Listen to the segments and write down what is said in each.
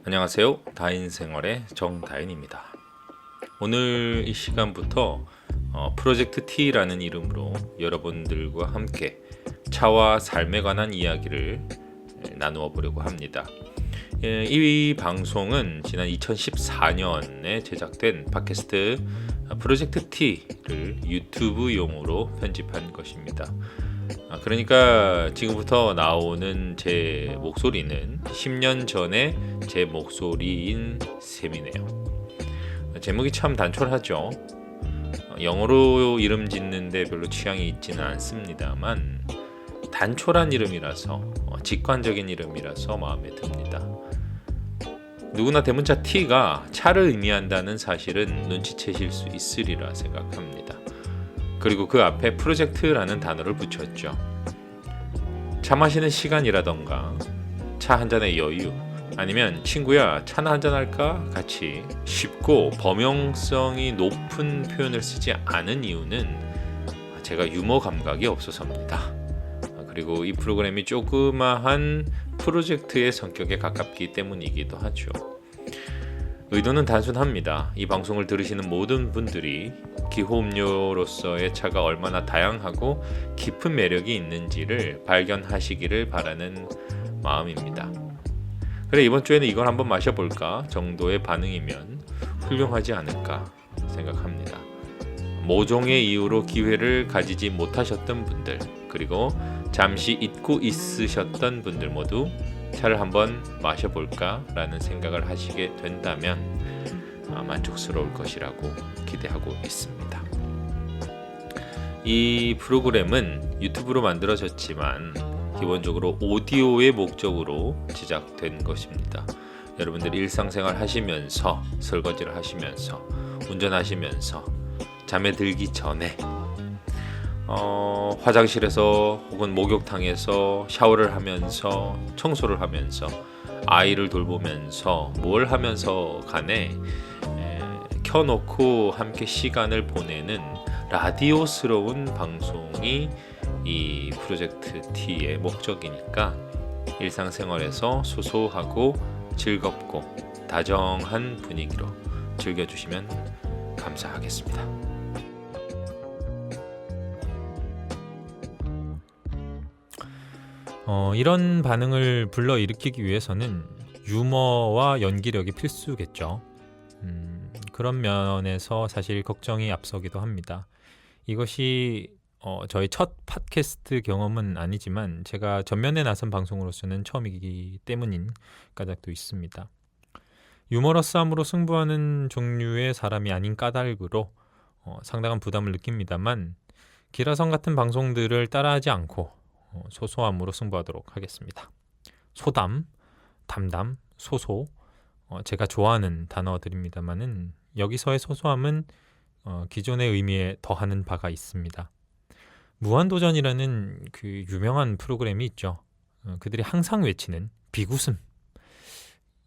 안녕하세요. 다인생활의 정다인입니다. 오늘 이 시간부터 프로젝트 T라는 이름으로 여러분들과 함께 차와 삶에 관한 이야기를 나누어 보려고 합니다. 이 방송은 지난 2014년에 제작된 팟캐스트 프로젝트 T를 유튜브용으로 편집한 것입니다. 그러니까 지금부터 나오는 제 목소리는 10년 전의 제 목소리인 셈이네요. 제목이 참 단촐하죠. 영어로 이름 짓는데 별로 취향이 있지는 않습니다만 단촐한 이름이라서 직관적인 이름이라서 마음에 듭니다. 누구나 대문자 T가 차를 의미한다는 사실은 눈치채실 수 있으리라 생각합니다. 그리고 그 앞에 프로젝트라는 단어를 붙였죠. 차 마시는 시간이라던가 차 한 잔의 여유, 아니면 친구야 차나 한잔 할까? 같이 쉽고 범용성이 높은 표현을 쓰지 않은 이유는 제가 유머 감각이 없어서입니다. 그리고 이 프로그램이 조그마한 프로젝트의 성격에 가깝기 때문이기도 하죠. 의도는 단순합니다. 이 방송을 들으시는 모든 분들이 기호음료로서의 차가 얼마나 다양하고 깊은 매력이 있는지를 발견하시기를 바라는 마음입니다. 그래, 이번 주에는 이걸 한번 마셔볼까 정도의 반응이면 훌륭하지 않을까 생각합니다. 모종의 이유로 기회를 가지지 못하셨던 분들, 그리고 잠시 잊고 있으셨던 분들 모두 차를 한번 마셔볼까 라는 생각을 하시게 된다면 만족스러울 것이라고 기대하고 있습니다. 이 프로그램은 유튜브로 만들어졌지만 기본적으로 오디오의 목적으로 제작된 것입니다. 여러분들이 일상생활 하시면서, 설거지를 하시면서, 운전하시면서, 잠에 들기 전에, 화장실에서 혹은 목욕탕에서 샤워를 하면서, 청소를 하면서, 아이를 돌보면서, 뭘 하면서 간에 켜놓고 함께 시간을 보내는 라디오스러운 방송이 이 프로젝트 T의 목적이니까 일상생활에서 소소하고 즐겁고 다정한 분위기로 즐겨주시면 감사하겠습니다. 이런 반응을 불러일으키기 위해서는 유머와 연기력이 필수겠죠. 그런 면에서 사실 걱정이 앞서기도 합니다. 이것이 저희 첫 팟캐스트 경험은 아니지만 제가 전면에 나선 방송으로서는 처음이기 때문인 까닭도 있습니다. 유머러스함으로 승부하는 종류의 사람이 아닌 까닭으로 상당한 부담을 느낍니다만 기라성 같은 방송들을 따라하지 않고 소소함으로 승부하도록 하겠습니다. 소담, 담담, 소소, 제가 좋아하는 단어들입니다만은 여기서의 소소함은 기존의 의미에 더하는 바가 있습니다. 무한도전이라는 그 유명한 프로그램이 있죠. 그들이 항상 외치는 비웃음,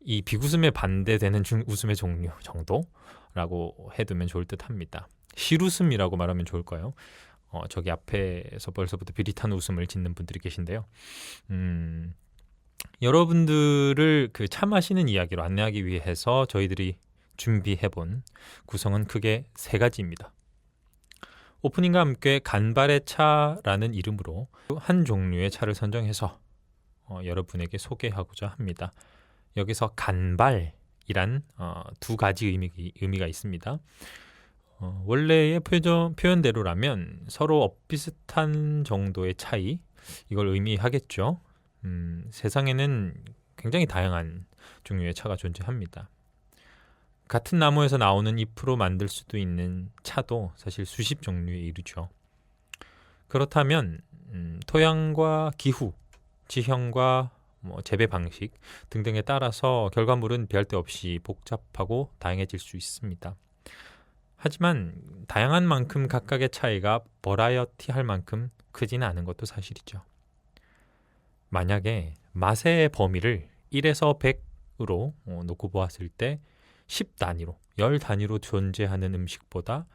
이 비웃음에 반대되는 웃음의 종류 정도라고 해두면 좋을 듯 합니다. 실웃음이라고 말하면 좋을까요? 저기 앞에서 벌써부터 비릿한 웃음을 짓는 분들이 계신데요. 여러분들을 그 차 마시는 이야기로 안내하기 위해서 저희들이 준비해본 구성은 크게 세 가지입니다. 오프닝과 함께 간발의 차라는 이름으로 한 종류의 차를 선정해서 여러분에게 소개하고자 합니다. 여기서 간발이란 두 가지 의미가 있습니다. 원래의 표현대로라면 서로 엇비슷한 정도의 차이, 이걸 의미하겠죠. 세상에는 굉장히 다양한 종류의 차가 존재합니다. 같은 나무에서 나오는 잎으로 만들 수도 있는 차도 사실 수십 종류에 이르죠. 그렇다면 토양과 기후, 지형과 재배 방식 등등에 따라서 결과물은 별 데 없이 복잡하고 다양해질 수 있습니다. 하지만 다양한 만큼 각각의 차이가 버라이어티할 만큼 크지는 않은 것도 사실이죠. 만약에 맛의 범위를 1에서 100으로 놓고 보았을 때 10단위로, 10단위로 존재하는 음식보다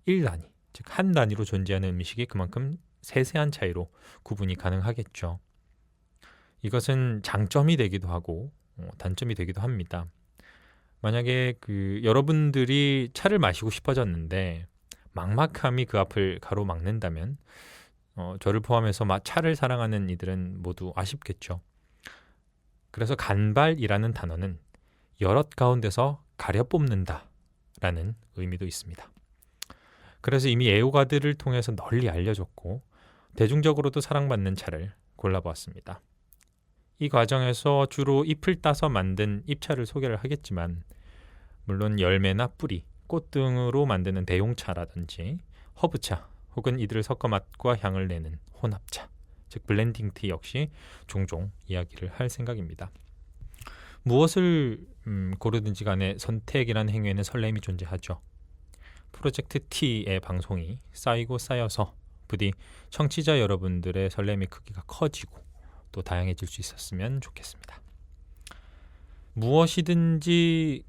1단위, 즉 한 단위로 존재하는 음식이 그만큼 세세한 차이로 구분이 가능하겠죠. 이것은 장점이 되기도 하고 단점이 되기도 합니다. 만약에 여러분들이 차를 마시고 싶어졌는데 막막함이 그 앞을 가로막는다면 저를 포함해서 차를 사랑하는 이들은 모두 아쉽겠죠. 그래서 간발이라는 단어는 여럿 가운데서 가려 뽑는다 라는 의미도 있습니다. 그래서 이미 애호가들을 통해서 널리 알려졌고 대중적으로도 사랑받는 차를 골라보았습니다. 이 과정에서 주로 잎을 따서 만든 잎차를 소개를 하겠지만 물론 열매나 뿌리, 꽃 등으로 만드는 대용차라든지 허브차 혹은 이들을 섞어 맛과 향을 내는 혼합차, 즉 블렌딩 티 역시 종종 이야기를 할 생각입니다. 무엇을 고르든지 간에 선택이라는 행위에는 설렘이 존재하죠. 프로젝트 T의 방송이 쌓이고 쌓여서 부디 청취자 여러분들의 설렘의 크기가 커지고 또 다양해질 수 있었으면 좋겠습니다. 무엇이든지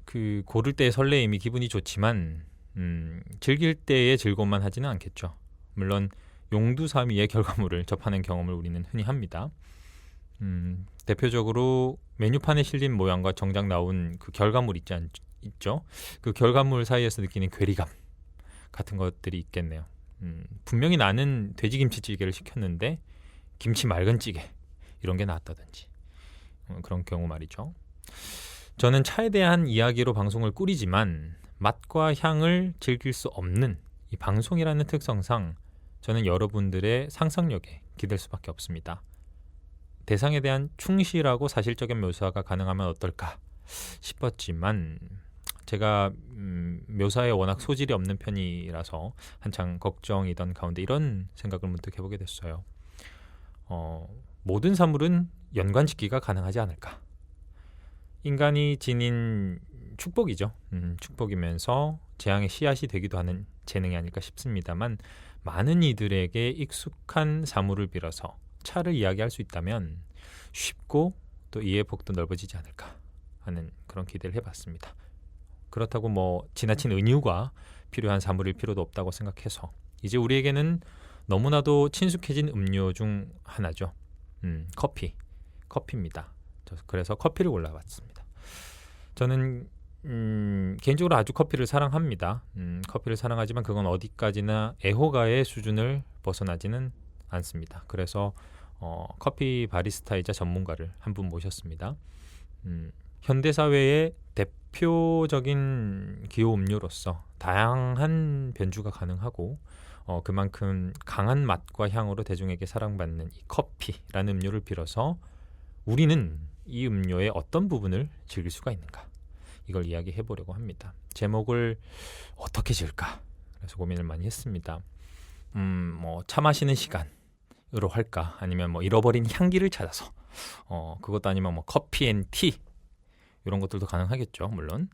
고를 때의 설레임이 기분이 좋지만 즐길 때의 즐거움만 하지는 않겠죠. 물론 용두사미의 결과물을 접하는 경험을 우리는 흔히 합니다. 대표적으로 메뉴판에 실린 모양과 정작 나온 그 결과물 있죠. 그 결과물 사이에서 느끼는 괴리감 같은 것들이 있겠네요. 분명히 나는 돼지김치찌개를 시켰는데 김치 맑은 찌개 이런 게 나왔다든지 그런 경우 말이죠. 저는 차에 대한 이야기로 방송을 꾸리지만 맛과 향을 즐길 수 없는 이 방송이라는 특성상 저는 여러분들의 상상력에 기댈 수밖에 없습니다. 대상에 대한 충실하고 사실적인 묘사가 가능하면 어떨까 싶었지만 제가 묘사에 워낙 소질이 없는 편이라서 한창 걱정이던 가운데 이런 생각을 문득 해보게 됐어요. 모든 사물은 연관짓기가 가능하지 않을까. 인간이 지닌 축복이죠. 축복이면서 재앙의 씨앗이 되기도 하는 재능이 아닐까 싶습니다만 많은 이들에게 익숙한 사물을 빌어서 차를 이야기할 수 있다면 쉽고 또 이해의 폭도 넓어지지 않을까 하는 그런 기대를 해봤습니다. 그렇다고 지나친 은유가 필요한 사물일 필요도 없다고 생각해서 이제 우리에게는 너무나도 친숙해진 음료 중 하나죠. 커피입니다. 그래서 커피를 골라봤습니다. 저는 개인적으로 아주 커피를 사랑합니다. 커피를 사랑하지만 그건 어디까지나 애호가의 수준을 벗어나지는 않습니다. 그래서 커피 바리스타이자 전문가를 한 분 모셨습니다. 현대사회의 대표적인 기호 음료로서 다양한 변주가 가능하고 그만큼 강한 맛과 향으로 대중에게 사랑받는 이 커피라는 음료를 빌어서 우리는 이 음료의 어떤 부분을 즐길 수가 있는가, 이걸 이야기해 보려고 합니다. 제목을 어떻게 지을까 그래서 고민을 많이 했습니다. 차 마시는 시간으로 할까, 아니면 잃어버린 향기를 찾아서 그것도 아니면 커피 앤 티 이런 것들도 가능하겠죠. 물론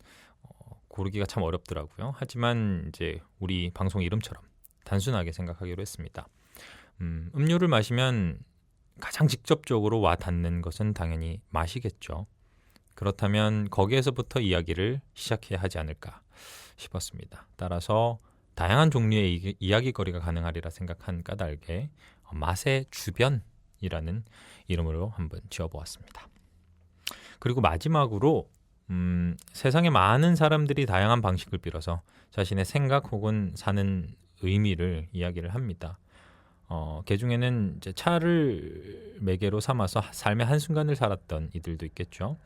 고르기가 참 어렵더라고요. 하지만 이제 우리 방송 이름처럼 단순하게 생각하기로 했습니다. 음료를 마시면 가장 직접적으로 와 닿는 것은 당연히 맛이겠죠. 그렇다면 거기에서부터 이야기를 시작해야 하지 않을까 싶었습니다. 따라서 다양한 종류의 이야기거리가 가능하리라 생각한 까닭에 맛의 주변이라는 이름으로 한번 지어보았습니다. 그리고 마지막으로 세상에 많은 사람들이 다양한 방식을 빌어서 자신의 생각 혹은 사는 의미를 이야기를 합니다. 그 중에는 이제 차를 매개로 삼아서 삶의 한순간을 살았던 이들도 있겠죠.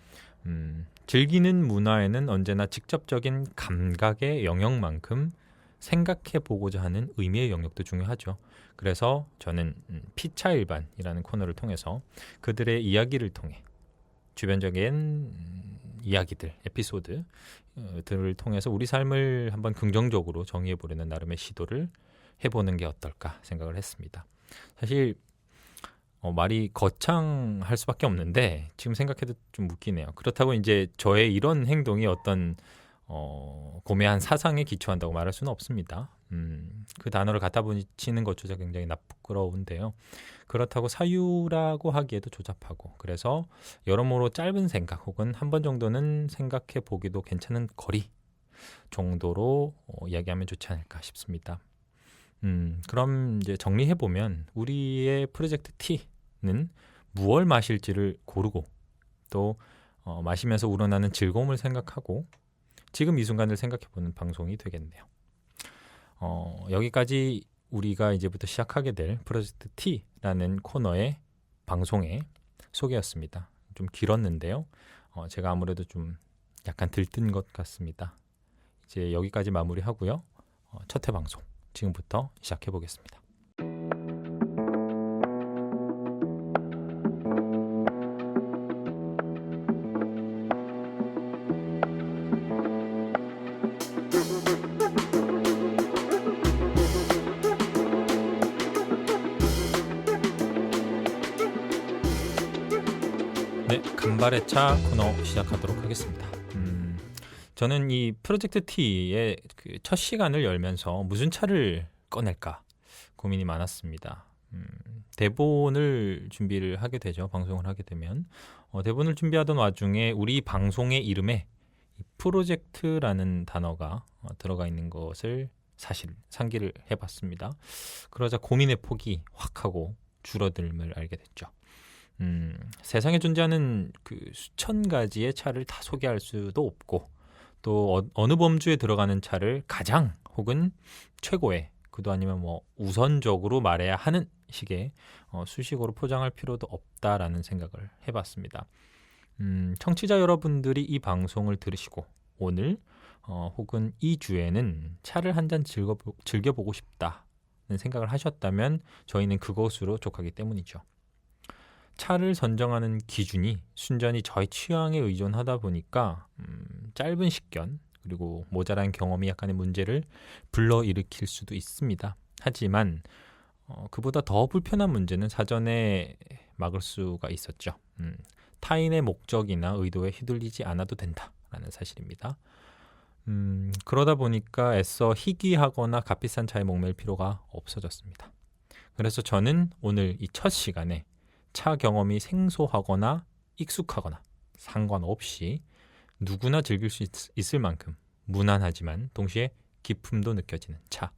즐기는 문화에는 언제나 직접적인 감각의 영역만큼 생각해 보고자 하는 의미의 영역도 중요하죠. 그래서 저는 피차 일반이라는 코너를 통해서 그들의 이야기를 통해 주변적인 이야기들, 에피소드들을 통해서 우리 삶을 한번 긍정적으로 정의해 보려는 나름의 시도를 해보는 게 어떨까 생각을 했습니다. 사실 말이 거창할 수밖에 없는데 지금 생각해도 좀 웃기네요. 그렇다고 이제 저의 이런 행동이 어떤 고매한 사상에 기초한다고 말할 수는 없습니다. 그 단어를 갖다 붙이는 것조차 굉장히 부끄러운데요. 그렇다고 사유라고 하기에도 조잡하고, 그래서 여러모로 짧은 생각 혹은 한 번 정도는 생각해 보기도 괜찮은 거리 정도로 이야기하면 좋지 않을까 싶습니다. 그럼 이제 정리해 보면 우리의 프로젝트 T는 무얼 마실지를 고르고 또 마시면서 우러나는 즐거움을 생각하고 지금 이 순간을 생각해보는 방송이 되겠네요. 여기까지 우리가 이제부터 시작하게 될 프로젝트 T라는 코너의 방송의 소개였습니다. 좀 길었는데요. 제가 아무래도 좀 약간 들뜬 것 같습니다. 이제 여기까지 마무리하고요. 첫 회 방송 지금부터 시작해 보겠습니다. 네, 간발의 차 코너 시작하도록 하겠습니다. 저는 이 프로젝트 T의 그 첫 시간을 열면서 무슨 차를 꺼낼까 고민이 많았습니다. 대본을 준비를 하게 되죠. 방송을 하게 되면 대본을 준비하던 와중에 우리 방송의 이름에 프로젝트라는 단어가 들어가 있는 것을 사실 상기를 해봤습니다. 그러자 고민의 폭이 확 하고 줄어들음을 알게 됐죠. 세상에 존재하는 그 수천 가지의 차를 다 소개할 수도 없고 또 어느 범주에 들어가는 차를 가장 혹은 최고의 그도 아니면 뭐 우선적으로 말해야 하는 식의 수식어로 포장할 필요도 없다라는 생각을 해봤습니다. 청취자 여러분들이 이 방송을 들으시고 오늘 혹은 이 주에는 차를 한 잔 즐겨보고 싶다는 생각을 하셨다면 저희는 그것으로 족하기 때문이죠. 차를 선정하는 기준이 순전히 저희 취향에 의존하다 보니까 짧은 식견 그리고 모자란 경험이 약간의 문제를 불러일으킬 수도 있습니다. 하지만 그보다 더 불편한 문제는 사전에 막을 수가 있었죠. 타인의 목적이나 의도에 휘둘리지 않아도 된다라는 사실입니다. 그러다 보니까 애써 희귀하거나 값비싼 차에 목맬 필요가 없어졌습니다. 그래서 저는 오늘 이 첫 시간에 차 경험이 생소하거나 익숙하거나 상관없이 누구나 즐길 수 있을 만큼 무난하지만 동시에 기품도 느껴지는 차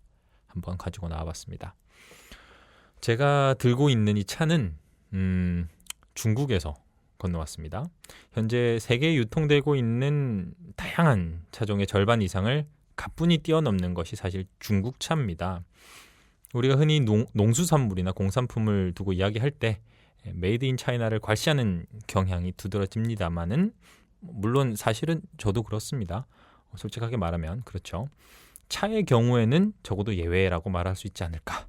한번 가지고 나와봤습니다. 제가 들고 있는 이 차는 중국에서 건너왔습니다. 현재 세계에 유통되고 있는 다양한 차종의 절반 이상을 가뿐히 뛰어넘는 것이 사실 중국 차입니다. 우리가 흔히 농수산물이나 공산품을 두고 이야기할 때 메이드 인 차이나를 괄시하는 경향이 두드러집니다만은 물론 사실은 저도 그렇습니다. 솔직하게 말하면 그렇죠. 차의 경우에는 적어도 예외라고 말할 수 있지 않을까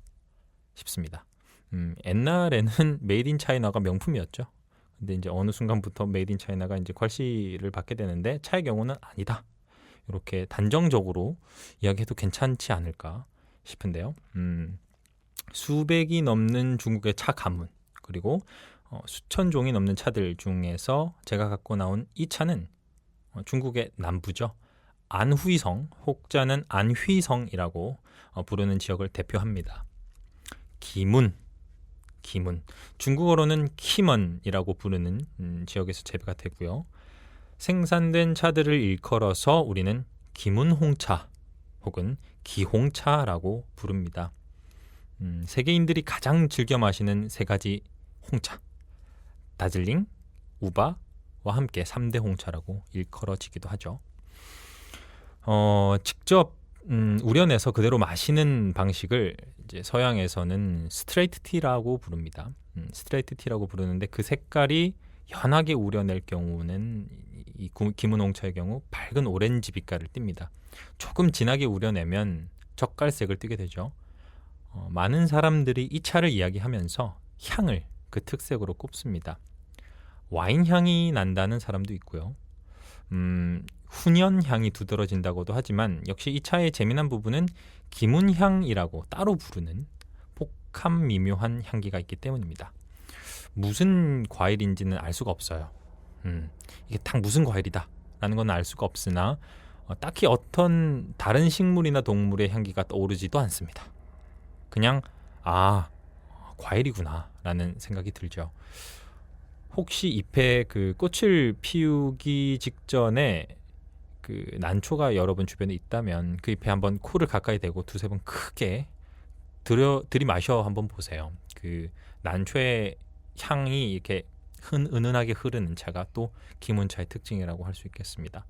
싶습니다. 옛날에는 메이드 인 차이나가 명품이었죠. 근데 이제 어느 순간부터 메이드 인 차이나가 이제 괄시를 받게 되는데 차의 경우는 아니다. 이렇게 단정적으로 이야기해도 괜찮지 않을까 싶은데요. 수백이 넘는 중국의 차 가문 그리고 수천 종이 넘는 차들 중에서 제가 갖고 나온 이 차는 중국의 남부죠. 안휘성, 혹자는 안휘성이라고 부르는 지역을 대표합니다. 기문, 중국어로는 키먼이라고 부르는 지역에서 재배가 되고요. 생산된 차들을 일컬어서 우리는 기문홍차 혹은 기홍차라고 부릅니다. 세계인들이 가장 즐겨 마시는 세 가지 홍차, 다즐링, 우바와 함께 3대 홍차라고 일컬어지기도 하죠. 직접 우려내서 그대로 마시는 방식을 이제 서양에서는 스트레이트 티라고 부릅니다. 스트레이트 티라고 부르는데 그 색깔이 연하게 우려낼 경우는 이 기문홍차의 경우 밝은 오렌지 빛깔을 띱니다. 조금 진하게 우려내면 젓갈색을 띠게 되죠. 많은 사람들이 이 차를 이야기하면서 향을 그 특색으로 꼽습니다. 와인 향이 난다는 사람도 있고요. 훈연 향이 두드러진다고도 하지만 역시 이 차의 재미난 부분은 기문향이라고 따로 부르는 복합 미묘한 향기가 있기 때문입니다. 무슨 과일인지는 알 수가 없어요. 이게 딱 무슨 과일이다 라는 건 알 수가 없으나 딱히 어떤 다른 식물이나 동물의 향기가 떠오르지도 않습니다. 그냥 과일이구나 라는 생각이 들죠. 혹시 잎에 그 꽃을 피우기 직전에 그 난초가 여러분 주변에 있다면 그 잎에 한번 코를 가까이 대고 두세 번 크게 들이마셔 한번 보세요. 그 난초의 향이 이렇게 은은하게 흐르는 차가 또 기문차의 특징이라고 할 수 있겠습니다.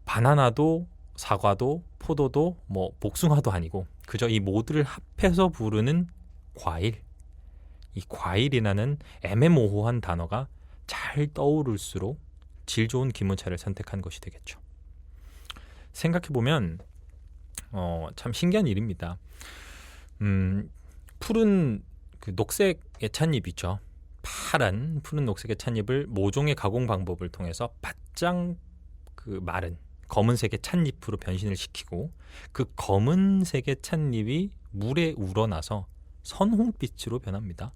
바나나도 사과도 포도도 뭐 복숭아도 아니고 그저 이 모두를 합해서 부르는 과일. 이 과일이라는 애매모호한 단어가 잘 떠오를수록 질 좋은 기문차를 선택한 것이 되겠죠. 생각해보면 참 신기한 일입니다. 푸른 그 녹색의 찻잎 있죠. 파란 푸른 녹색의 찻잎을 모종의 가공 방법을 통해서 바짝 그 마른 검은색의 찻잎으로 변신을 시키고 그 검은색의 찻잎이 물에 우러나서 선홍빛으로 변합니다.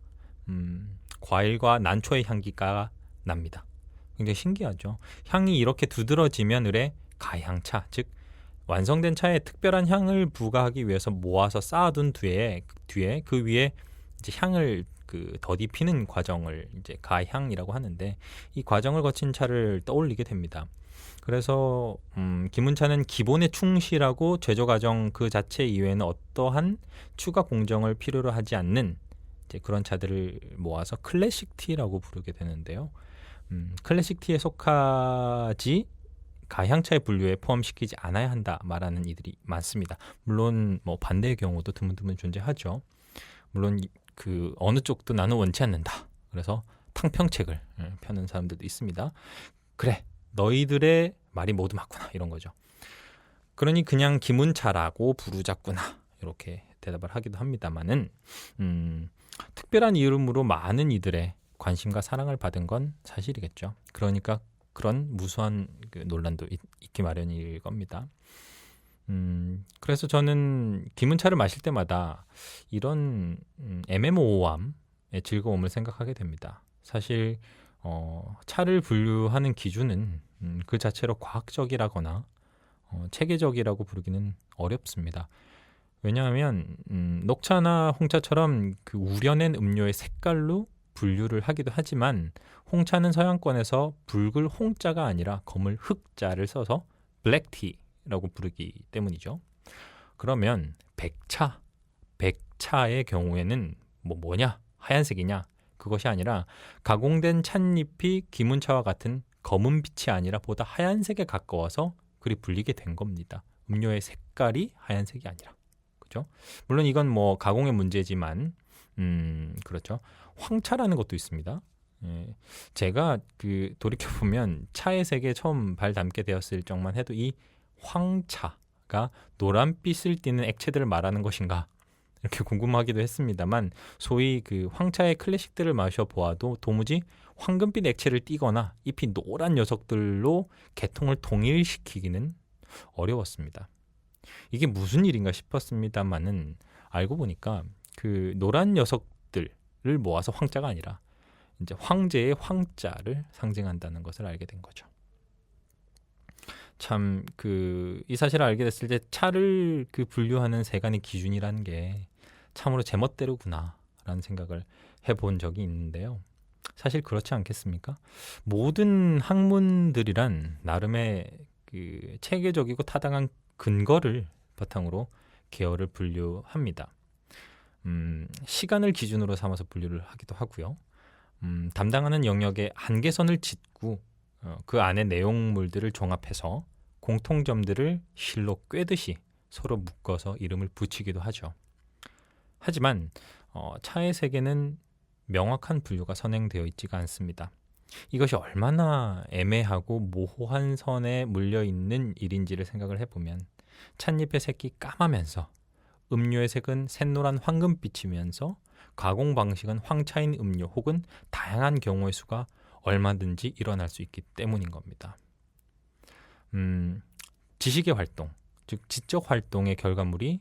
과일과 난초의 향기가 납니다. 굉장히 신기하죠. 향이 이렇게 두드러지면 으레 가향차, 즉 완성된 차에 특별한 향을 부과하기 위해서 모아서 쌓아둔 뒤에 그 위에 이제 향을 그 더딥히는 과정을 이제 가향이라고 하는데 이 과정을 거친 차를 떠올리게 됩니다. 그래서 기문차는 기본에 충실하고 제조 과정 그 자체 이외에는 어떠한 추가 공정을 필요로 하지 않는 이제 그런 차들을 모아서 클래식 티라고 부르게 되는데요. 클래식 티에 속하지 가향차의 분류에 포함시키지 않아야 한다 말하는 이들이 많습니다. 물론 뭐 반대의 경우도 드문드문 존재하죠. 물론 그 어느 쪽도 나는 원치 않는다. 그래서 탕평책을 펴는 사람들도 있습니다. 그래, 너희들의 말이 모두 맞구나 이런 거죠. 그러니 그냥 기문차라고 부르자꾸나 이렇게 대답을 하기도 합니다만은 특별한 이름으로 많은 이들의 관심과 사랑을 받은 건 사실이겠죠. 그러니까 그런 무수한 그 논란도 있기 마련일 겁니다. 그래서 저는 기문차를 마실 때마다 이런 애매모호함의 즐거움을 생각하게 됩니다. 사실 차를 분류하는 기준은 그 자체로 과학적이라거나 체계적이라고 부르기는 어렵습니다. 왜냐하면 녹차나 홍차처럼 그 우려낸 음료의 색깔로 분류를 하기도 하지만 홍차는 서양권에서 붉을 홍자가 아니라 검을 흑자를 써서 블랙티라고 부르기 때문이죠. 그러면 백차의 경우에는 뭐냐? 하얀색이냐? 그것이 아니라 가공된 찻잎이 기문차와 같은 검은 빛이 아니라 보다 하얀색에 가까워서 그리 불리게 된 겁니다. 음료의 색깔이 하얀색이 아니라. 그죠? 물론 이건 뭐 가공의 문제지만 그렇죠. 황차라는 것도 있습니다. 제가 그 돌이켜보면 차의 색에 처음 발 담게 되었을 적만 해도 이 황차가 노란빛을 띠는 액체들을 말하는 것인가 이렇게 궁금하기도 했습니다만 소위 그 황차의 클래식들을 마셔보아도 도무지 황금빛 액체를 띠거나 잎이 노란 녀석들로 계통을 동일시키기는 어려웠습니다. 이게 무슨 일인가 싶었습니다만은 알고 보니까 그 노란 녀석들을 모아서 황자가 아니라 이제 황제의 황자를 상징한다는 것을 알게 된 거죠. 참 그 이 사실을 알게 됐을 때 차를 그 분류하는 세간의 기준이라는 게 참으로 제멋대로구나라는 생각을 해본 적이 있는데요. 사실 그렇지 않겠습니까? 모든 학문들이란 나름의 그 체계적이고 타당한 근거를 바탕으로 계열을 분류합니다. 시간을 기준으로 삼아서 분류를 하기도 하고요. 담당하는 영역에 한계선을 짓고 그 안에 내용물들을 종합해서 공통점들을 실로 꿰듯이 서로 묶어서 이름을 붙이기도 하죠. 하지만 차의 세계는 명확한 분류가 선행되어 있지가 않습니다. 이것이 얼마나 애매하고 모호한 선에 물려있는 일인지를 생각을 해보면 찻잎의 색이 까마면서 음료의 색은 샛노란 황금빛이면서 가공 방식은 황차인 음료 혹은 다양한 경우의 수가 얼마든지 일어날 수 있기 때문인 겁니다. 지식의 활동, 즉 지적 활동의 결과물이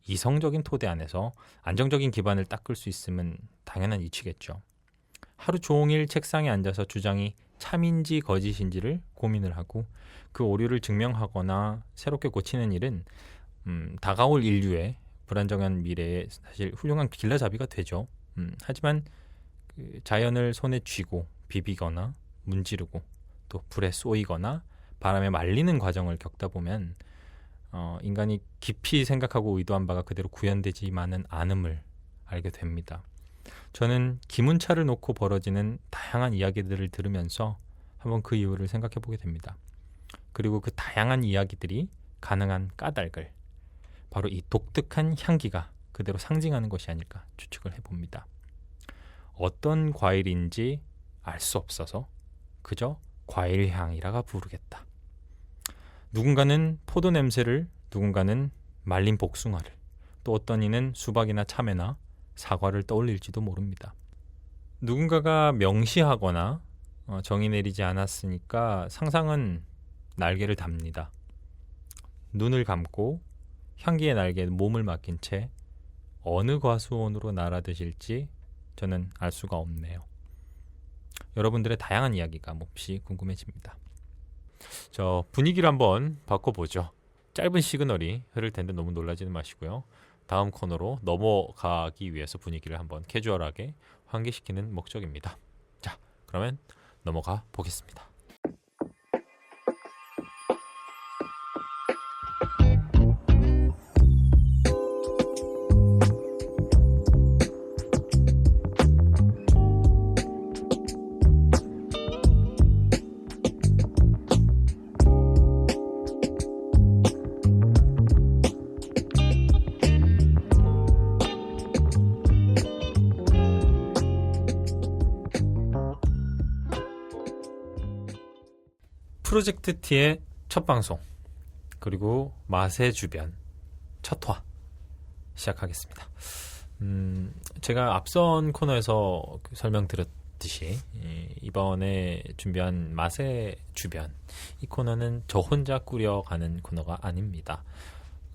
이성적인 토대 안에서 안정적인 기반을 닦을 수 있음은 당연한 이치겠죠. 하루 종일 책상에 앉아서 주장이 참인지 거짓인지를 고민을 하고 그 오류를 증명하거나 새롭게 고치는 일은 다가올 인류의 불안정한 미래에 사실 훌륭한 길라잡이가 되죠. 하지만 그 자연을 손에 쥐고 비비거나 문지르고 또 불에 쏘이거나 바람에 말리는 과정을 겪다 보면 인간이 깊이 생각하고 의도한 바가 그대로 구현되지만은 않음을 알게 됩니다. 저는 기문차를 놓고 벌어지는 다양한 이야기들을 들으면서 한번 그 이유를 생각해 보게 됩니다. 그리고 그 다양한 이야기들이 가능한 까닭을 바로 이 독특한 향기가 그대로 상징하는 것이 아닐까 추측을 해봅니다. 어떤 과일인지 알 수 없어서 그저 과일향이라가 부르겠다. 누군가는 포도 냄새를, 누군가는 말린 복숭아를, 또 어떤 이는 수박이나 참외나 사과를 떠올릴지도 모릅니다. 누군가가 명시하거나 정의 내리지 않았으니까 상상은 날개를 답니다. 눈을 감고 향기의 날개에 몸을 맡긴 채 어느 과수원으로 날아드실지 저는 알 수가 없네요. 여러분들의 다양한 이야기가 몹시 궁금해집니다. 저 분위기를 한번 바꿔보죠. 짧은 시그널이 흐를 텐데 너무 놀라지는 마시고요. 다음 코너로 넘어가기 위해서 분위기를 한번 캐주얼하게 환기시키는 목적입니다. 자, 그러면 넘어가 보겠습니다. 프로젝트 T의 첫 방송, 그리고 맛의 주변 첫 화 시작하겠습니다. 제가 앞선 코너에서 설명드렸듯이 이번에 준비한 맛의 주변, 이 코너는 저 혼자 꾸려가는 코너가 아닙니다.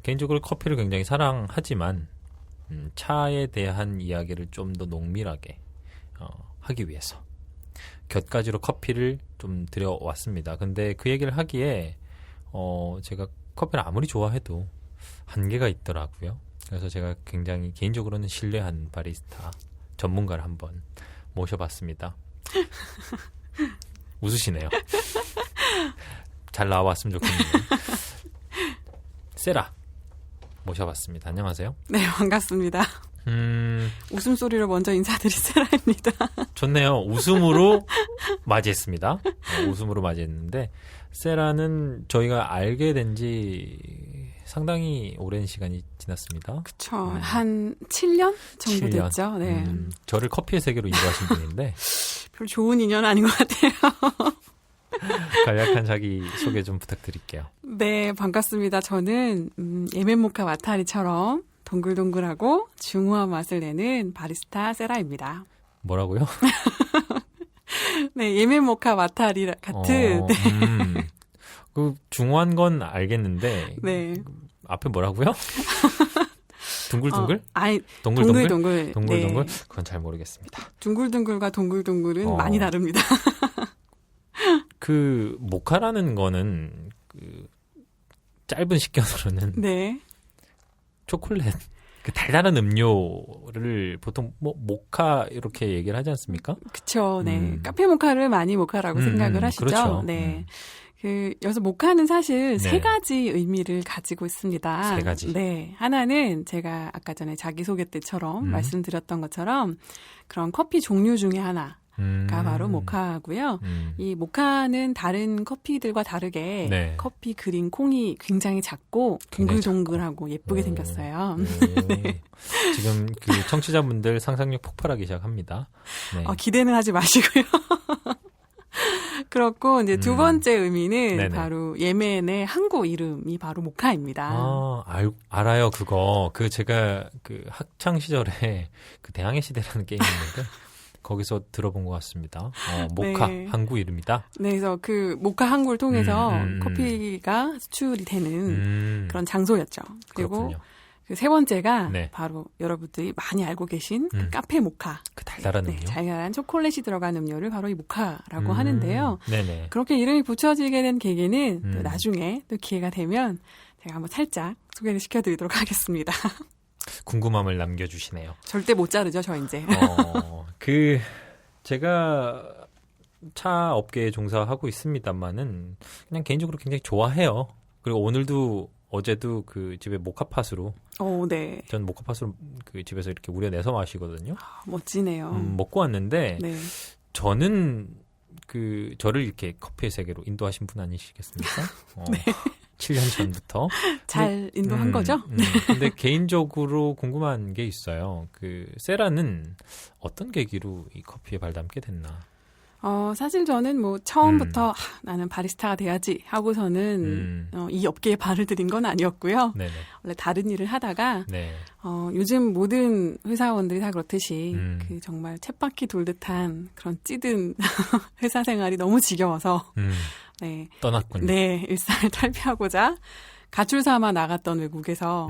개인적으로 커피를 굉장히 사랑하지만 차에 대한 이야기를 좀 더 농밀하게 하기 위해서 곁가지로 커피를 좀 들여왔습니다. 근데 그 얘기를 하기에 제가 커피를 아무리 좋아해도 한계가 있더라고요. 그래서 제가 굉장히 개인적으로는 신뢰한 바리스타 전문가를 한번 모셔봤습니다. 웃으시네요. 잘 나와봤으면 좋겠네요. 세라 모셔봤습니다. 안녕하세요. 네, 반갑습니다. 웃음소리로 먼저 인사드린 세라입니다. 좋네요. 웃음으로 맞이했습니다. 웃음으로 맞이했는데 세라는 저희가 알게 된 지 상당히 오랜 시간이 지났습니다. 그쵸. 한 7년 정도 7년. 됐죠. 네. 저를 커피의 세계로 인도하신 분인데 별 좋은 인연은 아닌 것 같아요. 간략한 자기 소개 좀 부탁드릴게요. 네, 반갑습니다. 저는 예멘모카 와타리처럼 동글동글하고 중후한 맛을 내는 바리스타 세라입니다. 뭐라고요? 네, 예멘모카 와타리 같은 네. 그 중후한 건 알겠는데 네. 앞에 뭐라고요? 둥글둥글? 아니, 동글동글? 동글동글. 네. 그건 잘 모르겠습니다. 둥글둥글과 동글동글은 많이 다릅니다. 그 모카라는 거는 그 짧은 식견으로는 네. 초콜릿, 그 달달한 음료를 보통 뭐 모카 이렇게 얘기를 하지 않습니까? 그렇죠. 네. 카페 모카를 많이 모카라고 생각을 하시죠. 그렇죠. 네. 여기서 모카는 사실 네. 세 가지 의미를 가지고 있습니다. 세 가지. 네. 하나는 제가 아까 전에 자기소개 때처럼 말씀드렸던 것처럼 그런 커피 종류 중에 하나가 바로 모카고요. 이 모카는 다른 커피들과 다르게 네. 커피 그린 콩이 굉장히 작고 동글동글하고 예쁘게 생겼어요. 네. 지금 그 청취자분들 상상력 폭발하기 시작합니다. 네. 기대는 하지 마시고요. 그렇고 이제 두 번째 의미는 네네. 바로 예멘의 항구 이름이 바로 모카입니다. 알아요 그거. 그 제가 그 학창 시절에 그 대항해 시대라는 게임이 있는데 거기서 들어본 것 같습니다. 모카 네. 항구 이름이다. 네, 그래서 그 모카 항구를 통해서 커피가 수출이 되는 그런 장소였죠. 그리고 그렇군요. 그 세 번째가 네. 바로 여러분들이 많이 알고 계신 그 카페 모카. 그 달달한 음료. 네, 달달한 초콜릿이 들어간 음료를 바로 이 모카라고 하는데요. 네네. 그렇게 이름이 붙여지게 된 계기는 또 나중에 또 기회가 되면 제가 한번 살짝 소개를 시켜드리도록 하겠습니다. 궁금함을 남겨주시네요. 절대 못 자르죠, 저 이제. 제가 차 업계에 종사하고 있습니다만은 그냥 개인적으로 굉장히 좋아해요. 그리고 어제도 그 집에 모카팟으로. 네. 전 모카팟으로 그 집에서 이렇게 우려내서 마시거든요. 멋지네요. 먹고 왔는데 네. 저는 저를 이렇게 커피의 세계로 인도하신 분 아니시겠습니까? 네. 7년 전부터. 잘 인도한 거죠? 근데 개인적으로 궁금한 게 있어요. 세라는 어떤 계기로 이 커피에 발담게 됐나? 사실 저는 뭐 처음부터 나는 바리스타가 돼야지 하고서는 이 업계에 발을 들인 건 아니었고요. 네네. 원래 다른 일을 하다가 네. 요즘 모든 회사원들이 다 그렇듯이 정말 쳇바퀴 돌듯한 그런 찌든 회사 생활이 너무 지겨워서 네. 떠났군요. 네, 일상을 탈피하고자 가출 삼아 나갔던 외국에서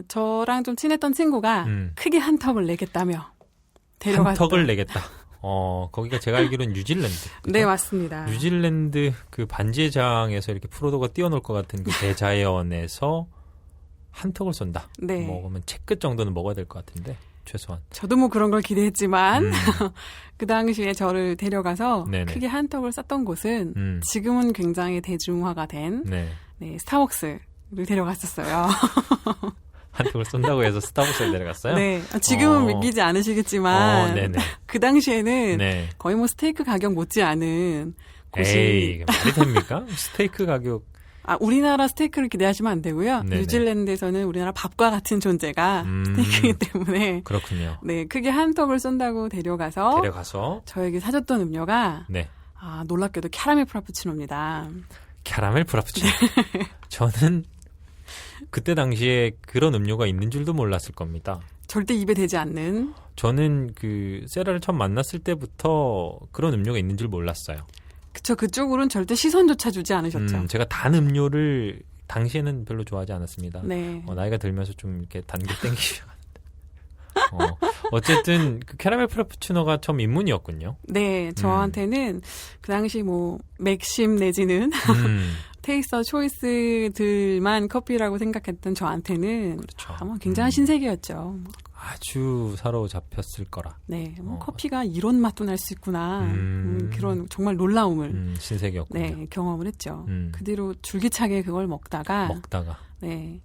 저랑 좀 친했던 친구가 크게 한턱을 내겠다며 데려갔던. 한턱을 내겠다. 거기가 제가 알기로는 뉴질랜드. 그죠? 네, 맞습니다. 뉴질랜드 그 반지의 장에서 이렇게 프로도가 뛰어놀 것 같은 그 대자연에서 한턱을 쏜다. 네. 먹으면 채끝 정도는 먹어야 될 것 같은데 최소한. 저도 뭐 그런 걸 기대했지만 그 당시에 저를 데려가서 네네. 크게 한턱을 쐈던 곳은 지금은 굉장히 대중화가 된 네. 네, 스타벅스를 데려갔었어요. 한턱을 쏜다고 해서 스타벅스에 내려갔어요? 네. 지금은 믿기지 않으시겠지만 네네. 그 당시에는 네. 거의 뭐 스테이크 가격 못지않은 곳이 에이, 말이 됩니까? 스테이크 가격. 우리나라 스테이크를 기대하시면 안 되고요. 네네. 뉴질랜드에서는 우리나라 밥과 같은 존재가 스테이크이기 때문에 그렇군요. 네, 크게 한턱을 쏜다고 데려가서 저에게 사줬던 음료가 네. 놀랍게도 캐러멜 프라푸치노입니다. 캐러멜 프라푸치노. 저는 그때 당시에 그런 음료가 있는 줄도 몰랐을 겁니다. 절대 입에 대지 않는. 저는 세라를 처음 만났을 때부터 그런 음료가 있는 줄 몰랐어요. 그쵸, 그쪽으로는 절대 시선조차 주지 않으셨죠. 제가 단 음료를 당시에는 별로 좋아하지 않았습니다. 네. 나이가 들면서 좀 이렇게 단 게 땡기기 시작하는데. 어쨌든 캐러멜 프라푸치노가 처음 입문이었군요. 네, 저한테는 그 당시 뭐 맥심 내지는 테이스터 초이스들만 커피라고 생각했던 저한테는 그렇죠. 아마 굉장한 신세계였죠. 아주 사로잡혔을 거라. 네, 커피가 이런 맛도 날 수 있구나. 그런 정말 놀라움을 신세계였군요. 네, 경험을 했죠. 그 뒤로 줄기차게 그걸 먹다가 네,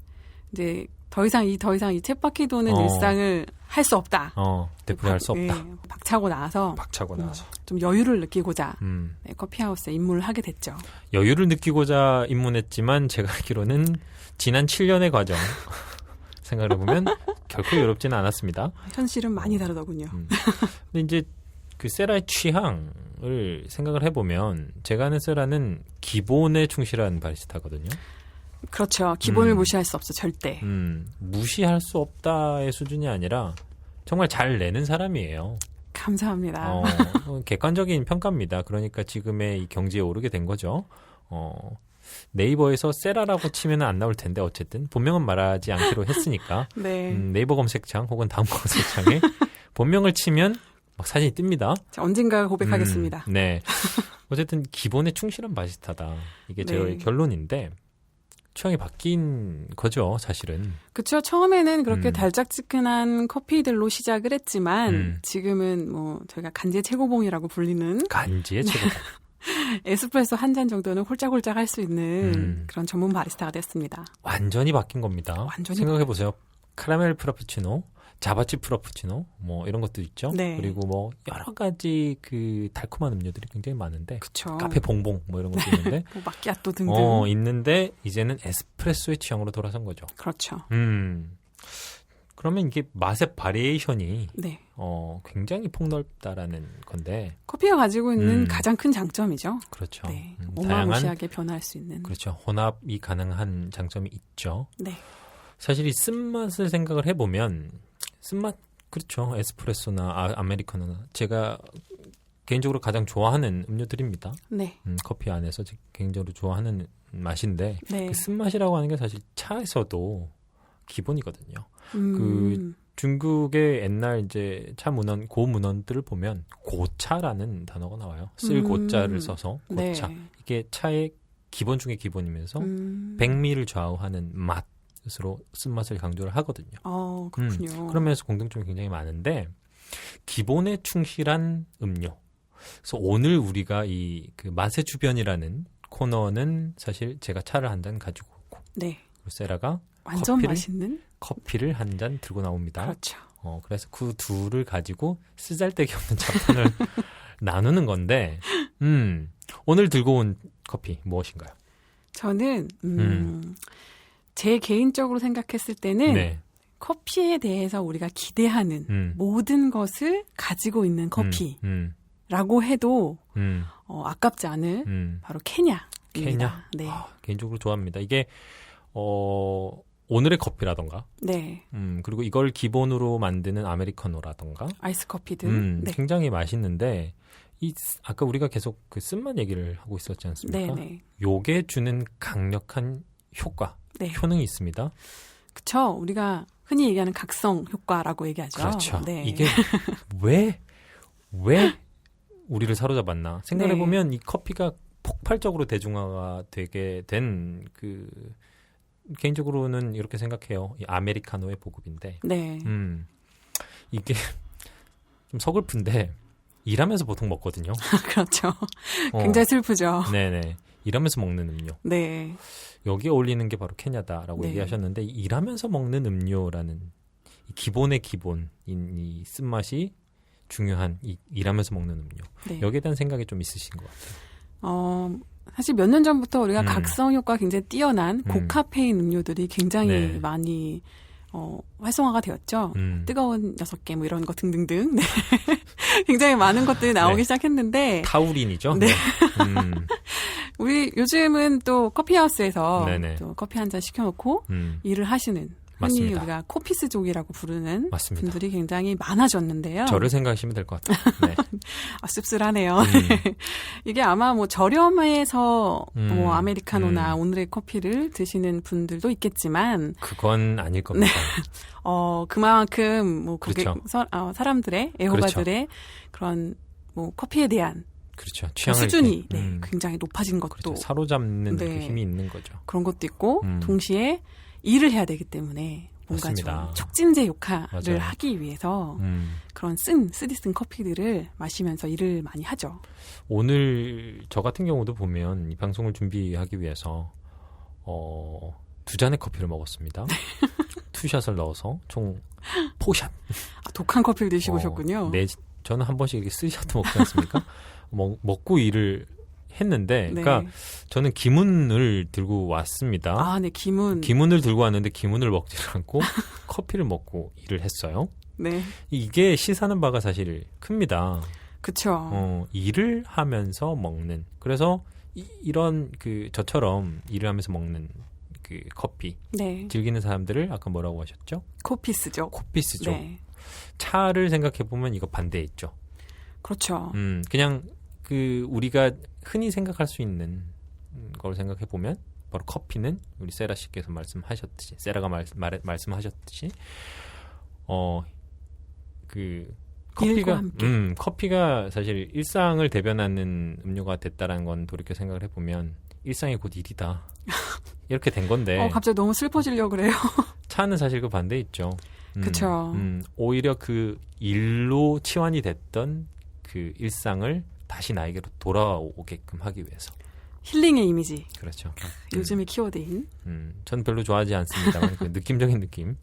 이제 더 이상 이 쳇바퀴 도는 일상을 할 수 없다. 되풀이할 수 없다. 네, 박차고 나서 좀 여유를 느끼고자 네, 커피하우스에 입문을 하게 됐죠. 여유를 느끼고자 입문했지만 제가 알기로는 지난 7년의 과정 생각을 해보면 결코 외롭지는 않았습니다. 현실은 많이 다르더군요. 근데 이제 세라의 취향을 생각을 해보면 제가 아는 세라는 기본에 충실한 바리스타거든요. 그렇죠. 기본을 무시할 수 없어, 절대. 무시할 수 없다의 수준이 아니라 정말 잘 내는 사람이에요. 감사합니다. 객관적인 평가입니다. 그러니까 지금의 이 경지에 오르게 된 거죠. 네이버에서 세라라고 치면 안 나올 텐데 어쨌든 본명은 말하지 않기로 했으니까 네. 네이버 검색창 혹은 다음 검색창에 본명을 치면 막 사진이 뜹니다. 자, 언젠가 고백하겠습니다. 네. 어쨌든 기본에 충실한 바리스타다. 이게 제 결론인데 취향이 바뀐 거죠, 사실은. 그렇죠. 처음에는 그렇게 달짝지근한 커피들로 시작을 했지만 지금은 뭐 저희가 간지의 최고봉이라고 불리는 간지의 최고봉. 에스프레소 한 잔 정도는 홀짝홀짝 할 수 있는 그런 전문 바리스타가 됐습니다. 완전히 바뀐 겁니다. 완전히 생각해보세요. 카라멜 프라푸치노, 자바치 프라푸치노 뭐 이런 것도 있죠. 네. 그리고 뭐 여러 가지 달콤한 음료들이 굉장히 많은데 그쵸. 카페 봉봉 뭐 이런 것도 있는데 뭐 마키아토 등등 있는데 이제는 에스프레소의 취향으로 돌아선 거죠. 그렇죠. 그러면 이게 맛의 바리에이션이 네. 굉장히 폭넓다라는 건데 커피가 가지고 있는 가장 큰 장점이죠. 그렇죠. 네. 어마무시하게 변할 수 있는. 그렇죠. 혼합이 가능한 장점이 있죠. 네. 사실 이 쓴맛을 생각을 해보면 쓴맛 그렇죠. 에스프레소나 아메리카노나 제가 개인적으로 가장 좋아하는 음료들입니다. 네. 커피 안에서 개인적으로 좋아하는 맛인데 네. 그 쓴맛이라고 하는 게 사실 차에서도 기본이거든요. 중국의 옛날 이제 차 문헌 고문헌들을 보면 고차라는 단어가 나와요. 쓸고자를 써서 고차. 네. 이게 차의 기본 중에 기본이면서 백미를 좌우하는 맛으로 쓴맛을 강조를 하거든요. 그렇군요. 그러면서 공통점이 굉장히 많은데 기본에 충실한 음료. 그래서 오늘 우리가 그 맛의 주변이라는 코너는 사실 제가 차를 한 잔 가지고 오고 네. 그리고 세라가 완전 맛있는 커피를 한 잔 들고 나옵니다. 그렇죠. 그래서 그 둘을 가지고 쓰잘데기 없는 자판을 나누는 건데, 오늘 들고 온 커피 무엇인가요? 저는 제 개인적으로 생각했을 때는 네. 커피에 대해서 우리가 기대하는 모든 것을 가지고 있는 커피라고 해도 아깝지 않을 바로 케냐입니다. 케냐? 네. 개인적으로 좋아합니다. 이게 오늘의 커피라던가, 네. 그리고 이걸 기본으로 만드는 아메리카노라던가, 아이스 커피들. 네. 굉장히 맛있는데 아까 우리가 계속 그 쓴맛 얘기를 하고 있었지 않습니까? 네. 요게 주는 강력한 효과, 네. 효능이 있습니다. 그렇죠. 우리가 흔히 얘기하는 각성 효과라고 얘기하죠. 그렇죠. 네. 이게 왜 우리를 사로잡았나 생각해보면 네. 이 커피가 폭발적으로 대중화가 되게 된 개인적으로는 이렇게 생각해요. 이 아메리카노의 보급인데, 네. 이게 좀 서글픈데 일하면서 보통 먹거든요. 그렇죠. 굉장히 슬프죠. 네네. 일하면서 먹는 음료. 네. 여기에 어울리는 게 바로 케냐다라고 네. 얘기하셨는데, 일하면서 먹는 음료라는 이 기본의 기본인 이 쓴맛이 중요한 이 일하면서 먹는 음료. 네. 여기에 대한 생각이 좀 있으신 것 같아요. 사실 몇 년 전부터 우리가 각성 효과가 굉장히 뛰어난 고카페인 음료들이 굉장히 네. 많이 활성화가 되었죠. 뜨거운 6개 뭐 이런 거 등등등. 네. 굉장히 많은 것들이 나오기 네. 시작했는데 타우린이죠. 네. 네. 우리 요즘은 또 커피하우스에서 네네. 또 커피 한 잔 시켜놓고 일을 하시는 흔히 맞습니다. 우리가 코피스족이라고 부르는 맞습니다. 분들이 굉장히 많아졌는데요. 저를 생각하시면 될 것 같아요. 네. 씁쓸하네요. 이게 아마 뭐 저렴해서 뭐 아메리카노나 오늘의 커피를 드시는 분들도 있겠지만 그건 아닐 겁니다. 그만큼 뭐 그렇죠. 사람들의 애호가들의 그런 뭐 커피에 대한 그렇죠. 그 취향을 수준이 굉장히 높아진 것도 그렇죠. 사로잡는 네. 그 힘이 있는 거죠. 그런 것도 있고 동시에 일을 해야 되기 때문에 뭔가 맞습니다. 좀 촉진제 효과를 맞아요. 하기 위해서 그런 쓰디 쓴 커피들을 마시면서 일을 많이 하죠. 오늘 저 같은 경우도 보면 이 방송을 준비하기 위해서 2잔의 커피를 먹었습니다. 투샷을 넣어서 총 4샷. 독한 커피를 드시고 오셨군요. 저는 한 번씩 이렇게 3샷도 먹지 않습니까? 먹고 일을 했는데, 네. 그러니까 저는 기문을 들고 왔습니다. 아, 네, 기문을 들고 왔는데 기문을 먹지를 않고 커피를 먹고 일을 했어요. 네. 이게 시사하는 바가 사실 큽니다. 그렇죠. 일을 하면서 먹는. 그래서 이런 저처럼 일을 하면서 먹는 그 커피 네. 즐기는 사람들을 아까 뭐라고 하셨죠? 코피스죠. 코피스죠. 네. 차를 생각해 보면 이거 반대에 있죠. 그렇죠. 그냥 우리가 흔히 생각할 수 있는 걸 생각해 보면 바로 커피는 우리 세라 씨께서 말씀하셨듯이, 세라가 말씀하셨듯이 커피가 사실 일상을 대변하는 음료가 됐다라는 건 돌이켜 생각을 해보면 일상이 곧 일이다. 이렇게 된 건데. 갑자기 너무 슬퍼지려고 그래요. 차는 사실 그 반대에 있죠. 그렇죠. 오히려 그 일로 치환이 됐던 그 일상을 다시 나에게로 돌아오게끔 하기 위해서. 힐링의 이미지. 그렇죠. 요즘의 키워드인. 전 별로 좋아하지 않습니다만 그 느낌적인 느낌.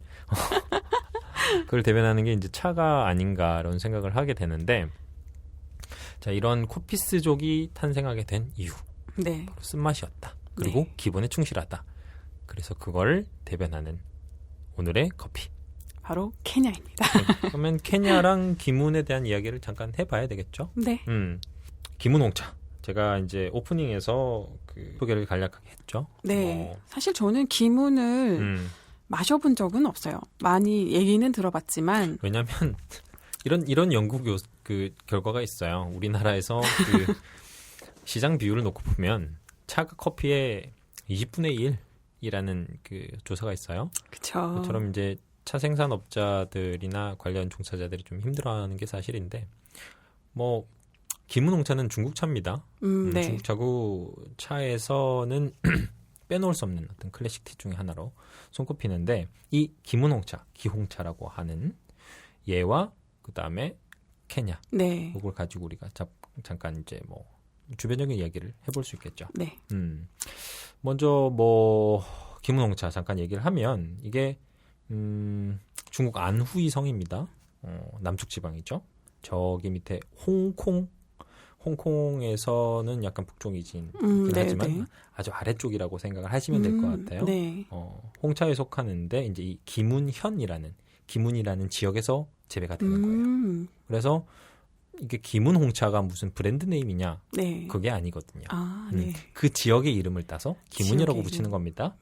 그걸 대변하는 게 이제 차가 아닌가 이런 생각을 하게 되는데, 자, 이런 코피스족이 탄생하게 된 이유. 네. 바로 쓴맛이었다. 그리고 네. 기본에 충실하다. 그래서 그걸 대변하는 오늘의 커피. 바로 케냐입니다. 그러면 케냐랑 기문에 대한 이야기를 잠깐 해봐야 되겠죠? 네. 기문 홍차. 제가 이제 오프닝에서 소개를 간략하게 했죠. 네. 사실 저는 기문을 마셔본 적은 없어요. 많이 얘기는 들어봤지만. 왜냐하면 이런 연구 결과가 있어요. 우리나라에서 시장 비율을 놓고 보면 차가 커피의 20분의 1이라는 조사가 있어요. 그렇죠. 그처럼 이제 차 생산업자들이나 관련 종사자들이 좀 힘들어하는 게 사실인데, 기문 홍차는 중국 차입니다. 네. 중국 차고 차에서는 빼놓을 수 없는 어떤 클래식 티 중에 하나로 손꼽히는데, 이 기문 홍차, 기홍차라고 하는 얘와 그 다음에 케냐, 네. 이걸 가지고 우리가 잠깐 이제 주변적인 이야기를 해볼 수 있겠죠. 네. 먼저 기문 홍차 잠깐 얘기를 하면, 이게 중국 안후이 성입니다. 남쪽 지방이죠. 저기 밑에 홍콩, 홍콩에서는 약간 북쪽이긴 하지만 아주 아래쪽이라고 생각을 하시면 될 것 같아요. 네. 홍차에 속하는데 이제 이 기문이라는 지역에서 재배가 되는 거예요. 그래서 이게 기문 홍차가 무슨 브랜드 네임이냐? 네. 그게 아니거든요. 네. 그 지역의 이름을 따서 기문이라고 붙이는 겁니다.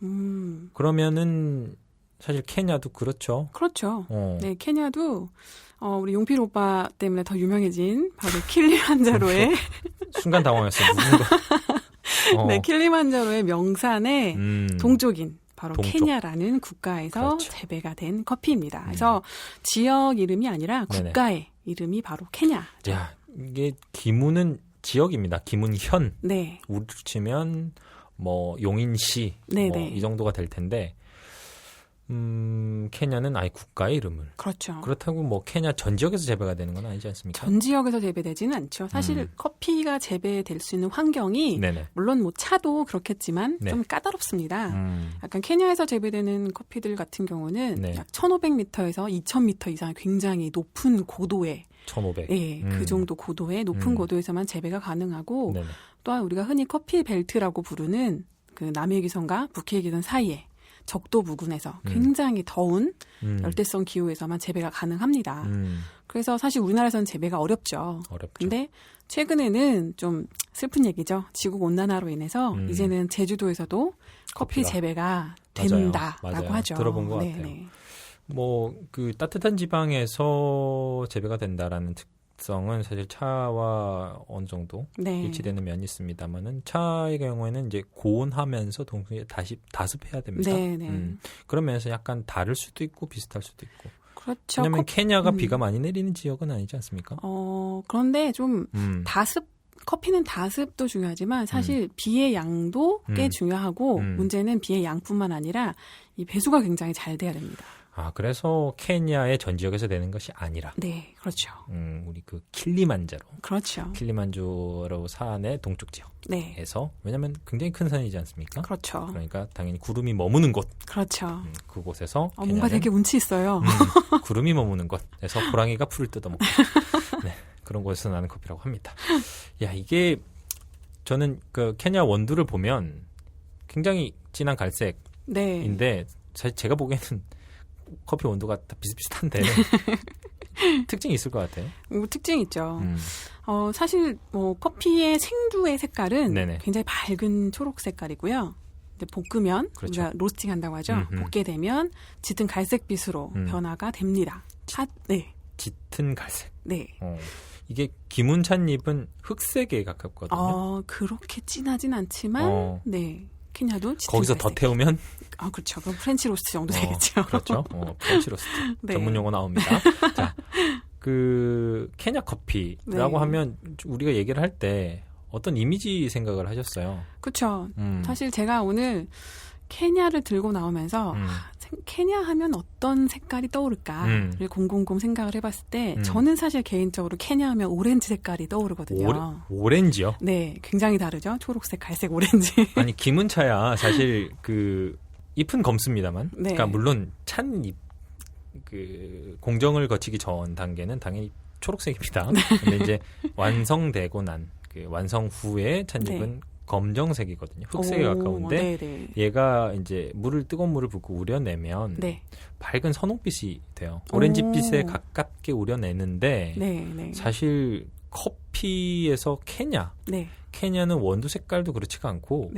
그러면은 사실 케냐도 그렇죠. 그렇죠. 네, 케냐도 우리 용필 오빠 때문에 더 유명해진 바로 킬리만자로의 순간 당황했어요. 네, 킬리만자로의 명산의 동쪽인 바로 케냐라는 국가에서 그렇죠. 재배가 된 커피입니다. 그래서 지역 이름이 아니라 국가의 이름이 바로 케냐죠. 야, 이게 기문은 지역입니다. 기문현. 네. 우리로 치면 뭐 용인시 뭐 이 정도가 될 텐데 케냐는 아예 국가의 이름을. 그렇죠. 그렇다고 뭐 케냐 전 지역에서 재배가 되는 건 아니지 않습니까? 전 지역에서 재배되지는 않죠. 사실 커피가 재배될 수 있는 환경이 네네. 물론 뭐 차도 그렇겠지만 좀 까다롭습니다. 약간 케냐에서 재배되는 커피들 같은 경우는 약 1,500m에서 2,000m 이상 굉장히 높은 고도에 1,500. 네, 그 정도 고도의 높은 고도에서만 재배가 가능하고 또한 우리가 흔히 커피 벨트라고 부르는 그 남해기선과 북해기선 사이에 적도 부근에서 굉장히 더운 열대성 기후에서만 재배가 가능합니다. 그래서 사실 우리나라에서는 재배가 어렵죠. 근데 최근에는 좀 슬픈 얘기죠. 지구온난화로 인해서 이제는 제주도에서도 커피 재배가 된다라고 하죠. 들어본 것 같아요. 뭐 그 따뜻한 지방에서 재배가 된다라는 특성은 사실 차와 어느 정도 일치되는 면이 있습니다만은 차의 경우에는 이제 고온하면서 동시에 다습해야 됩니다. 그런 면에서 약간 다를 수도 있고 비슷할 수도 있고. 그렇죠. 왜냐하면 케냐가 비가 많이 내리는 지역은 아니지 않습니까? 그런데 좀 커피는 다습도 중요하지만 사실 비의 양도 꽤 중요하고 문제는 비의 양뿐만 아니라 이 배수가 굉장히 잘 돼야 됩니다. 그래서 케냐의 전 지역에서 되는 것이 아니라. 네, 그렇죠. 우리 그 킬리만자로. 그렇죠. 킬리만자로 산의 동쪽 지역에서. 왜냐하면 굉장히 큰 산이지 않습니까? 그렇죠. 그러니까 당연히 구름이 머무는 곳. 그렇죠. 그곳에서. 뭔가 되게 운치 있어요. 구름이 머무는 곳에서 호랑이가 풀을 뜯어먹고. 네, 그런 곳에서 나는 커피라고 합니다. 야, 이게 저는 그 케냐 원두를 보면 굉장히 진한 갈색인데 사실 제가 보기에는 커피 온도가 다 비슷비슷한데 특징이 있을 것 같아요. 특징이 있죠. 사실 뭐 커피의 생두의 색깔은 굉장히 밝은 초록 색깔이고요. 근데 볶으면 우리가 로스팅한다고 하죠. 볶게 되면 짙은 갈색빛으로 변화가 됩니다. 짙은 갈색. 네. 이게 기문찻잎은 흑색에 가깝거든요. 그렇게 진하진 않지만 케냐도 거기서 더 태우면 그렇죠. 그럼 프렌치 로스트 정도 되겠죠. 그렇죠. 프렌치 로스트. 전문 용어 나옵니다. 자, 그 케냐 커피라고 하면 우리가 얘기를 할 때 어떤 이미지 생각을 하셨어요? 그렇죠. 사실 제가 오늘 케냐를 들고 나오면서 케냐 하면 어떤 색깔이 떠오를까를 곰곰 생각을 해봤을 때 저는 사실 개인적으로 케냐 하면 오렌지 색깔이 떠오르거든요. 오렌지요? 네, 굉장히 다르죠. 초록색, 갈색, 오렌지. 아니 기문차야 사실 그 잎은 검습니다만, 그러니까 물론 찻잎 그 공정을 거치기 전 단계는 당연히 초록색입니다. 근데 이제 완성되고 난 그 완성 후에 찻잎은 검정색이거든요. 흑색에 가까운데 얘가 이제 뜨거운 물을 붓고 우려내면 밝은 선홍빛이 돼요. 오렌지빛에 가깝게 우려내는데 사실 커피에서 케냐는 원두 색깔도 그렇지가 않고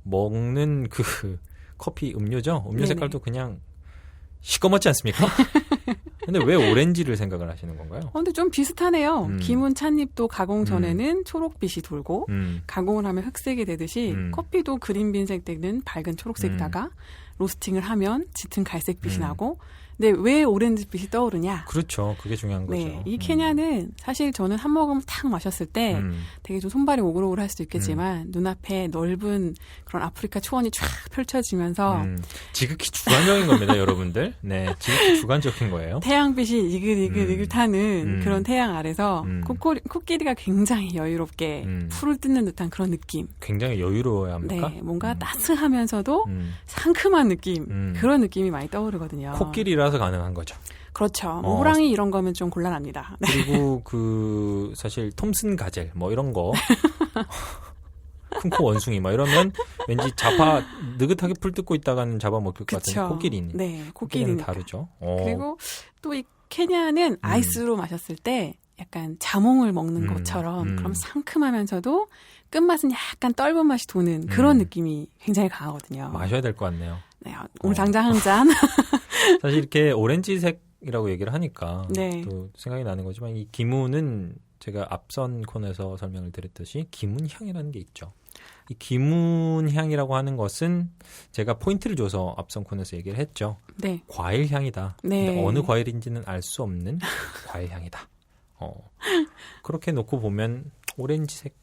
먹는 그 커피 음료죠. 음료 색깔도 그냥 시꺼멓지 않습니까? 근데 왜 오렌지를 생각을 하시는 건가요? 근데 좀 비슷하네요. 기문 찻잎도 가공 전에는 초록빛이 돌고 가공을 하면 흑색이 되듯이 커피도 그린빈색 되는 밝은 초록색다가 로스팅을 하면 짙은 갈색빛이 나고 근데 왜 오렌지빛이 떠오르냐? 그렇죠. 그게 중요한 거죠. 이 케냐는 사실 저는 한 모금 탁 마셨을 때 되게 좀 손발이 오글오글할 수도 있겠지만 눈앞에 넓은 그런 아프리카 초원이 쫙 펼쳐지면서 지극히 주관적인 겁니다, 여러분들. 네, 지극히 주관적인 거예요. 태양빛이 이글이글 타는 그런 태양 아래서 코끼리가 굉장히 여유롭게 풀을 뜯는 듯한 그런 느낌. 굉장히 여유로워야 합니까? 네, 뭔가 따스하면서도 상큼한 느낌. 그런 느낌이 많이 떠오르거든요. 코끼리라서 가능한 거죠. 그렇죠. 뭐 호랑이 이런 거면 좀 곤란합니다. 네. 그리고 그 사실 톰슨 가젤 뭐 이런 거 큰 코 원숭이 뭐 이러면 왠지 느긋하게 풀 뜯고 있다가는 잡아먹힐 것 같은 코끼리는. 네, 코끼리는 다르죠. 그리고 또 이 케냐는 아이스로 마셨을 때 약간 자몽을 먹는 것처럼 그럼 상큼하면서도 끝맛은 약간 떫은 맛이 도는 그런 느낌이 굉장히 강하거든요. 마셔야 될 것 같네요. 네, 오늘 당장 한 잔. 사실 이렇게 오렌지색이라고 얘기를 하니까 네. 또 생각이 나는 거지만 이 기문은 제가 앞선 코너에서 설명을 드렸듯이 기문향이라는 게 있죠. 이 기문향이라고 하는 것은 제가 포인트를 줘서 앞선 코너에서 얘기를 했죠. 네. 과일 향이다. 네. 근데 어느 과일인지는 알 수 없는 과일 향이다. 그렇게 놓고 보면 오렌지색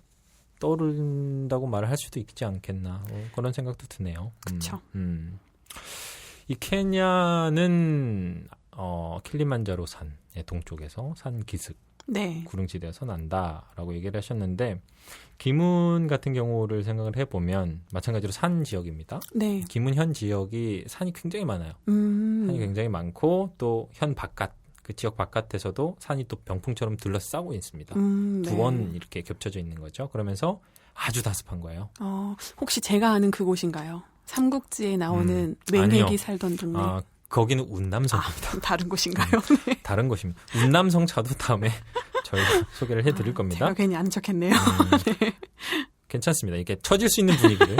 떠오른다고 말을 할 수도 있지 않겠나 그런 생각도 드네요. 그렇죠. 이 케냐는 킬리만자로 산의 동쪽에서 산 기슭 네. 구릉지대에서 난다라고 얘기를 하셨는데 기문 같은 경우를 생각을 해보면 마찬가지로 산 지역입니다. 네. 기문현 지역이 산이 굉장히 많아요. 산이 굉장히 많고 또 현 바깥 그 지역 바깥에서도 산이 또 병풍처럼 둘러싸고 있습니다. 두 번 이렇게 겹쳐져 있는 거죠. 그러면서 아주 다습한 거예요. 혹시 제가 아는 그곳인가요? 삼국지에 나오는 맹획이 살던 동네. 거기는 운남성입니다. 다른 곳인가요? 네. 다른 곳입니다. 운남성 차도 다음에 저희가 소개를 해드릴 겁니다. 제가 괜히 아는 척했네요. 네. 괜찮습니다. 이게 처질 수 있는 분위기를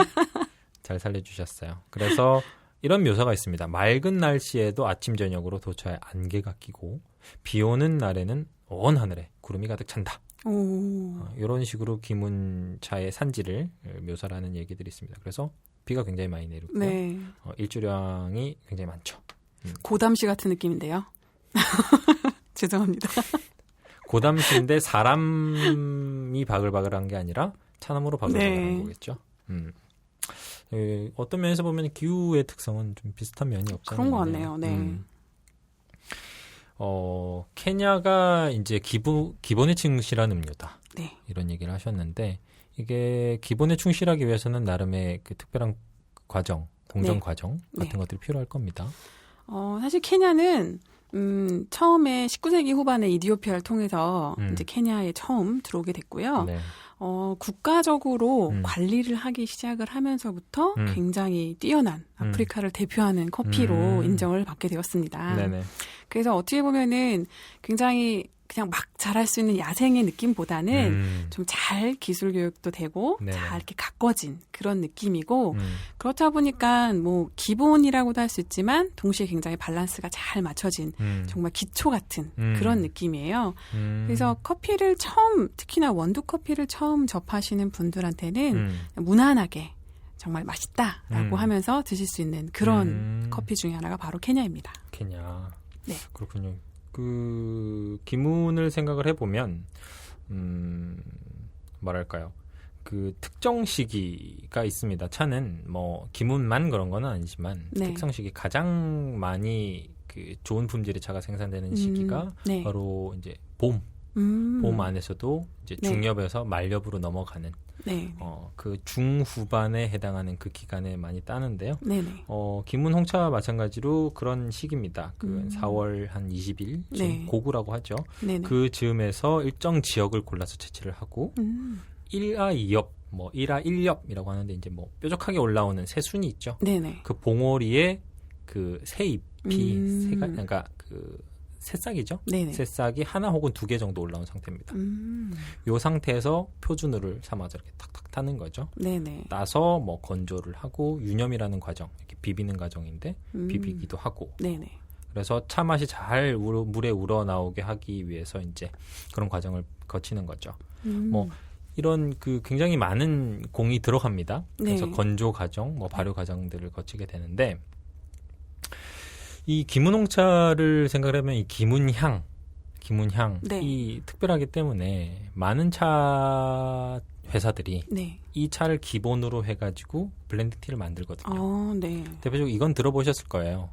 잘 살려주셨어요. 그래서 이런 묘사가 있습니다. 맑은 날씨에도 아침 저녁으로 도처에 안개가 끼고 비 오는 날에는 온 하늘에 구름이 가득 찬다. 이런 식으로 기문차의 산지를 묘사하는 얘기들이 있습니다. 그래서 비가 굉장히 많이 내리고요. 네. 일조량이 굉장히 많죠. 고담시 같은 느낌인데요. 죄송합니다. 고담시인데 사람이 바글바글한 게 아니라 차나무로 바글바글한 거겠죠. 어떤 면에서 보면 기후의 특성은 좀 비슷한 면이 없잖아요. 그런 것 같네요. 네. 케냐가 이제 기본에 충실한 음료다. 네. 이런 얘기를 하셨는데 이게 기본에 충실하기 위해서는 나름의 그 특별한 과정, 공정 과정 같은 것들이 필요할 겁니다. 사실 케냐는 처음에 19세기 후반에 이디오피아를 통해서 이제 케냐에 처음 들어오게 됐고요. 네. 국가적으로 관리를 하기 시작을 하면서부터 굉장히 뛰어난 아프리카를 대표하는 커피로 인정을 받게 되었습니다. 네네. 그래서 어떻게 보면은 굉장히 그냥 막 잘할 수 있는 야생의 느낌보다는 좀 잘 기술 교육도 되고 네네. 잘 이렇게 가꿔진 그런 느낌이고 그렇다 보니까 뭐 기본이라고도 할 수 있지만 동시에 굉장히 밸런스가 잘 맞춰진 정말 기초 같은 그런 느낌이에요. 그래서 커피를 특히나 원두 커피를 처음 접하시는 분들한테는 무난하게 정말 맛있다라고 하면서 드실 수 있는 그런 커피 중에 하나가 바로 케냐입니다. 케냐. 네. 그렇군요. 그 기문을 생각을 해보면 뭐랄까요? 그 특정 시기가 있습니다. 차는 뭐 기문만 그런 건 아니지만 특정 시기 가장 많이 그 좋은 품질의 차가 생산되는 시기가 바로 이제 봄. 봄 안에서도 이제 중엽에서 말엽으로 넘어가는 그 중후반에 해당하는 그 기간에 많이 따는데요. 기문 홍차와 마찬가지로 그런 시기입니다. 그 4월 한 20일 고구라고 하죠. 그 즈음에서 일정 지역을 골라서 채취를 하고 1아 2엽, 뭐 1아 1엽이라고 하는데 이제 뭐 뾰족하게 올라오는 새순이 있죠. 그 봉오리에 그 새잎이 그러니까 그 새싹이죠. 새싹이 하나 혹은 두 개 정도 올라온 상태입니다. 이 상태에서 표준으로 삼아서 이렇게 탁탁 타는 거죠. 따서 뭐 건조를 하고 유념이라는 과정, 이렇게 비비는 과정인데 비비기도 하고. 그래서 차 맛이 잘 물에 우러 나오게 하기 위해서 이제 그런 과정을 거치는 거죠. 뭐 이런 그 굉장히 많은 공이 들어갑니다. 그래서 건조 과정, 뭐 발효 과정들을 거치게 되는데. 이 기문홍차를 생각하면 이 기문향이 특별하기 때문에 많은 차 회사들이 이 차를 기본으로 해가지고 블렌드 티를 만들거든요. 대표적으로 이건 들어보셨을 거예요.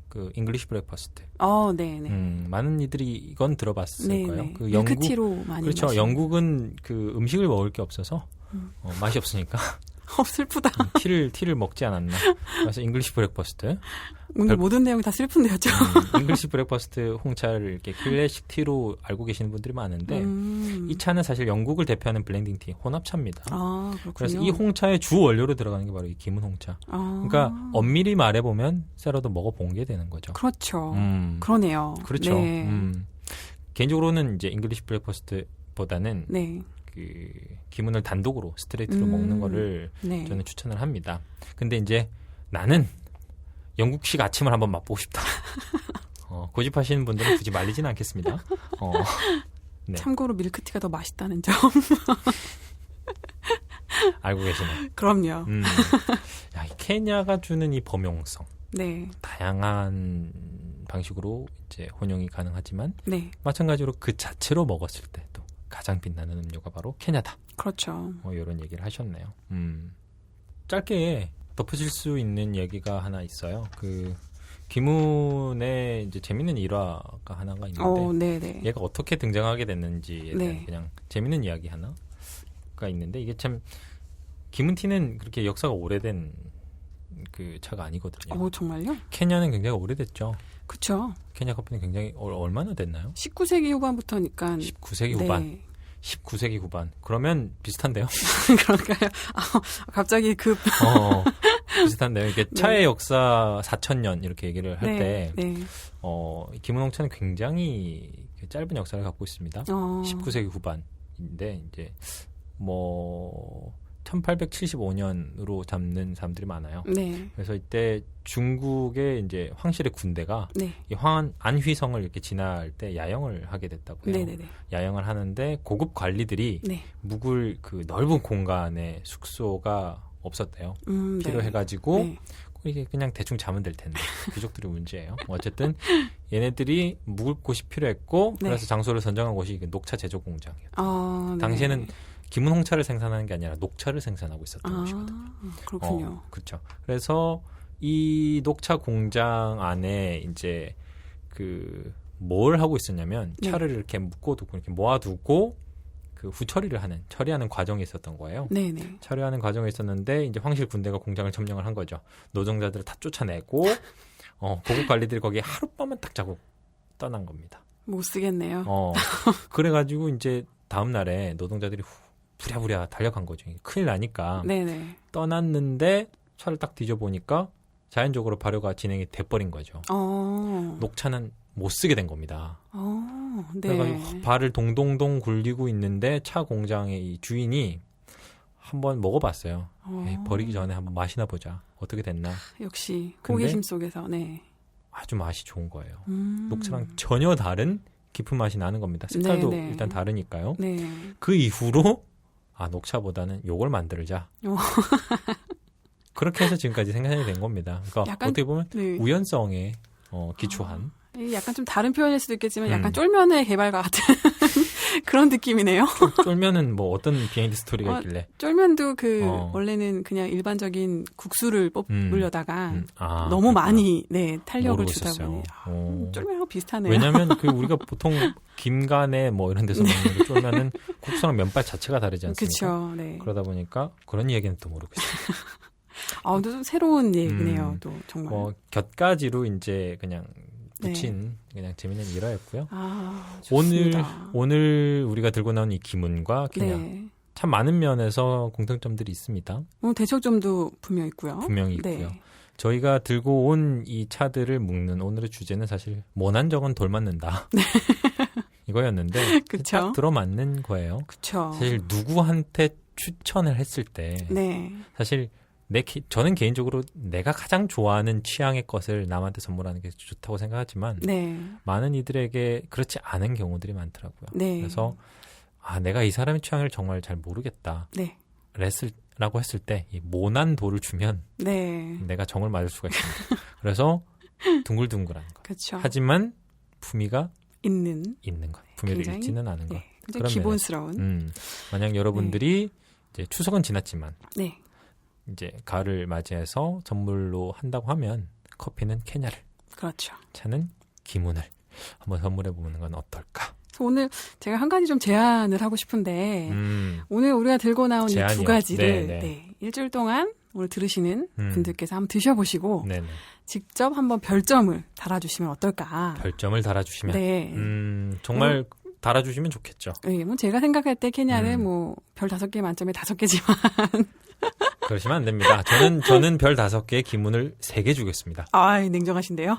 그 잉글리시 브레이퍼스트. 많은 이들이 이건 들어봤을 거예요. 그 영국 티로 많이 그렇죠. 마시는. 영국은 그 음식을 먹을 게 없어서 맛이 없으니까 슬프다. 티를 먹지 않았나. 그래서 잉글리시 브렉퍼스트. 오늘 모든 내용이 다 슬픈데요, 좀. 잉글리시 브렉퍼스트 홍차를 이렇게 클래식 티로 알고 계시는 분들이 많은데 이 차는 사실 영국을 대표하는 블렌딩 티, 혼합차입니다. 아, 그렇군요. 그래서 이 홍차의 주 원료로 들어가는 게 바로 이 기문 홍차. 그러니까 엄밀히 말해보면 샐러드 먹어본 게 되는 거죠. 그렇죠. 그러네요. 그렇죠. 네. 개인적으로는 이제 잉글리시 브렉퍼스트보다는 네. 그 기문을 단독으로 스트레이트로 먹는 거를 네. 저는 추천을 합니다. 근데 이제 나는 영국식 아침을 한번 맛보고 싶다. 고집하시는 분들은 굳이 말리지는 않겠습니다. 네. 참고로 밀크티가 더 맛있다는 점. 알고 계시네. 그럼요. 야, 이 케냐가 주는 이 범용성. 네. 다양한 방식으로 이제 혼용이 가능하지만 네. 마찬가지로 그 자체로 먹었을 때도 가장 빛나는 음료가 바로 케냐다. 그렇죠. 이런 얘기를 하셨네요. 짧게 덧붙일 수 있는 얘기가 하나 있어요. 그 기문의 이제 재밌는 일화가 하나가 있는데 네네. 얘가 어떻게 등장하게 됐는지에 대한 네. 그냥 재밌는 이야기 하나가 있는데 이게 참 기문티는 그렇게 역사가 오래된 그 차가 아니거든요. 정말요? 케냐는 굉장히 오래됐죠. 그렇죠. 케냐 커피는 굉장히 얼마나 됐나요? 19세기 후반부터니까. 19세기 후반. 네. 19세기 후반. 그러면 비슷한데요? 그럴까요? 갑자기 비슷한데요. 이게 차의 역사 4,000년 이렇게 얘기를 할 때, 기문홍차는 굉장히 짧은 역사를 갖고 있습니다. 19세기 후반인데, 이제, 1875년으로 잡는 사람들이 많아요. 네. 그래서 이때 중국의 이제 황실의 군대가 네. 이 안휘성을 이렇게 지날 때 야영을 하게 됐다고요. 네네네. 야영을 하는데 고급 관리들이 네. 묵을 그 넓은 공간에 숙소가 없었대요. 필요해가지고 네. 이게 그냥 대충 자면 될 텐데 귀족들이 문제예요. 어쨌든 얘네들이 묵을 곳이 필요했고 네. 그래서 장소를 선정한 곳이 녹차 제조 공장이었어요. 네. 당시에는 기문홍차를 생산하는 게 아니라 녹차를 생산하고 있었던 곳이거든요. 그렇군요. 그렇죠. 그래서 이 녹차 공장 안에 이제 그 뭘 하고 있었냐면 차를 이렇게 묶어두고 이렇게 모아두고 그 후처리를 처리하는 과정이 있었던 거예요. 네네. 처리하는 과정이 있었는데 이제 황실 군대가 공장을 점령을 한 거죠. 노동자들을 다 쫓아내고 고급 관리들이 거기에 하룻밤만 딱 자고 떠난 겁니다. 못 쓰겠네요. 그래가지고 이제 다음 날에 노동자들이 부랴부랴 달려간 거죠. 큰일 나니까. 네네. 떠났는데 차를 딱 뒤져보니까 자연적으로 발효가 진행이 돼버린 거죠. 녹차는 못 쓰게 된 겁니다. 네. 그래가지고 발을 동동동 굴리고 있는데 차 공장의 이 주인이 한번 먹어봤어요. 버리기 전에 한번 마시나 보자. 어떻게 됐나. 역시 호기심 속에서 네. 아주 맛이 좋은 거예요. 녹차랑 전혀 다른 깊은 맛이 나는 겁니다. 색깔도 네네. 일단 다르니까요. 네. 그 이후로 녹차보다는 요걸 만들자. 그렇게 해서 지금까지 생산이 된 겁니다. 그러니까 약간, 어떻게 보면 네. 우연성에 기초한. 약간 좀 다른 표현일 수도 있겠지만 약간 쫄면의 개발과 같은 그런 느낌이네요. 쫄면은 뭐 어떤 비하인드 스토리가 있길래? 쫄면도 원래는 그냥 일반적인 국수를 뽑으려다가 그렇구나. 너무 많이 탄력을 주다 있었어요. 보니 쫄면하고 비슷하네요. 왜냐하면 우리가 보통 김간에 뭐 이런 데서 먹는 그 쫄면은 국수랑 면발 자체가 다르지 않습니까? 그렇죠. 네. 그러다 보니까 그런 얘기는 또 모르겠어요. 근데 좀 새로운 얘기네요. 또 정말. 곁가지로 이제 그냥 붙인 그냥 재밌는 일화였고요. 좋습니다. 오늘 우리가 들고 나온 이 기문과 케냐 참 많은 면에서 공통점들이 있습니다. 대척점도 분명 있고요. 분명히 있고요. 저희가 들고 온 이 차들을 묶는 오늘의 주제는 사실 모난 적은 돌맞는다. 이거였는데 딱 들어맞는 거예요. 그쵸. 사실 누구한테 추천을 했을 때 사실 저는 개인적으로 내가 가장 좋아하는 취향의 것을 남한테 선물하는 게 좋다고 생각하지만 많은 이들에게 그렇지 않은 경우들이 많더라고요. 그래서 내가 이 사람의 취향을 정말 잘 모르겠다. 라고 했을 때 이 모난 돌을 주면 내가 정을 맞을 수가 있습니다. 그래서 둥글둥글한 거. 그쵸. 하지만 품위가 있는 것. 품위를 잃지는 않은 것. 굉장히 기본스러운. 만약 여러분들이 이제 추석은 지났지만 이제 가을을 맞이해서 선물로 한다고 하면 커피는 케냐를, 그렇죠. 차는 기문을 한번 선물해 보는 건 어떨까? 오늘 제가 한 가지 좀 제안을 하고 싶은데 오늘 우리가 들고 나온 이 두 가지를 일주일 동안 오늘 들으시는 분들께서 한번 드셔보시고 네네. 직접 한번 별점을 달아주시면 어떨까. 별점을 달아주시면 네. 정말 달아주시면 좋겠죠. 네, 뭐 제가 생각할 때 케냐는 뭐 별 5개 만점에 5개지만 그러시면 안 됩니다. 저는 별 5개에 기문을 3개 주겠습니다. 아, 냉정하신데요.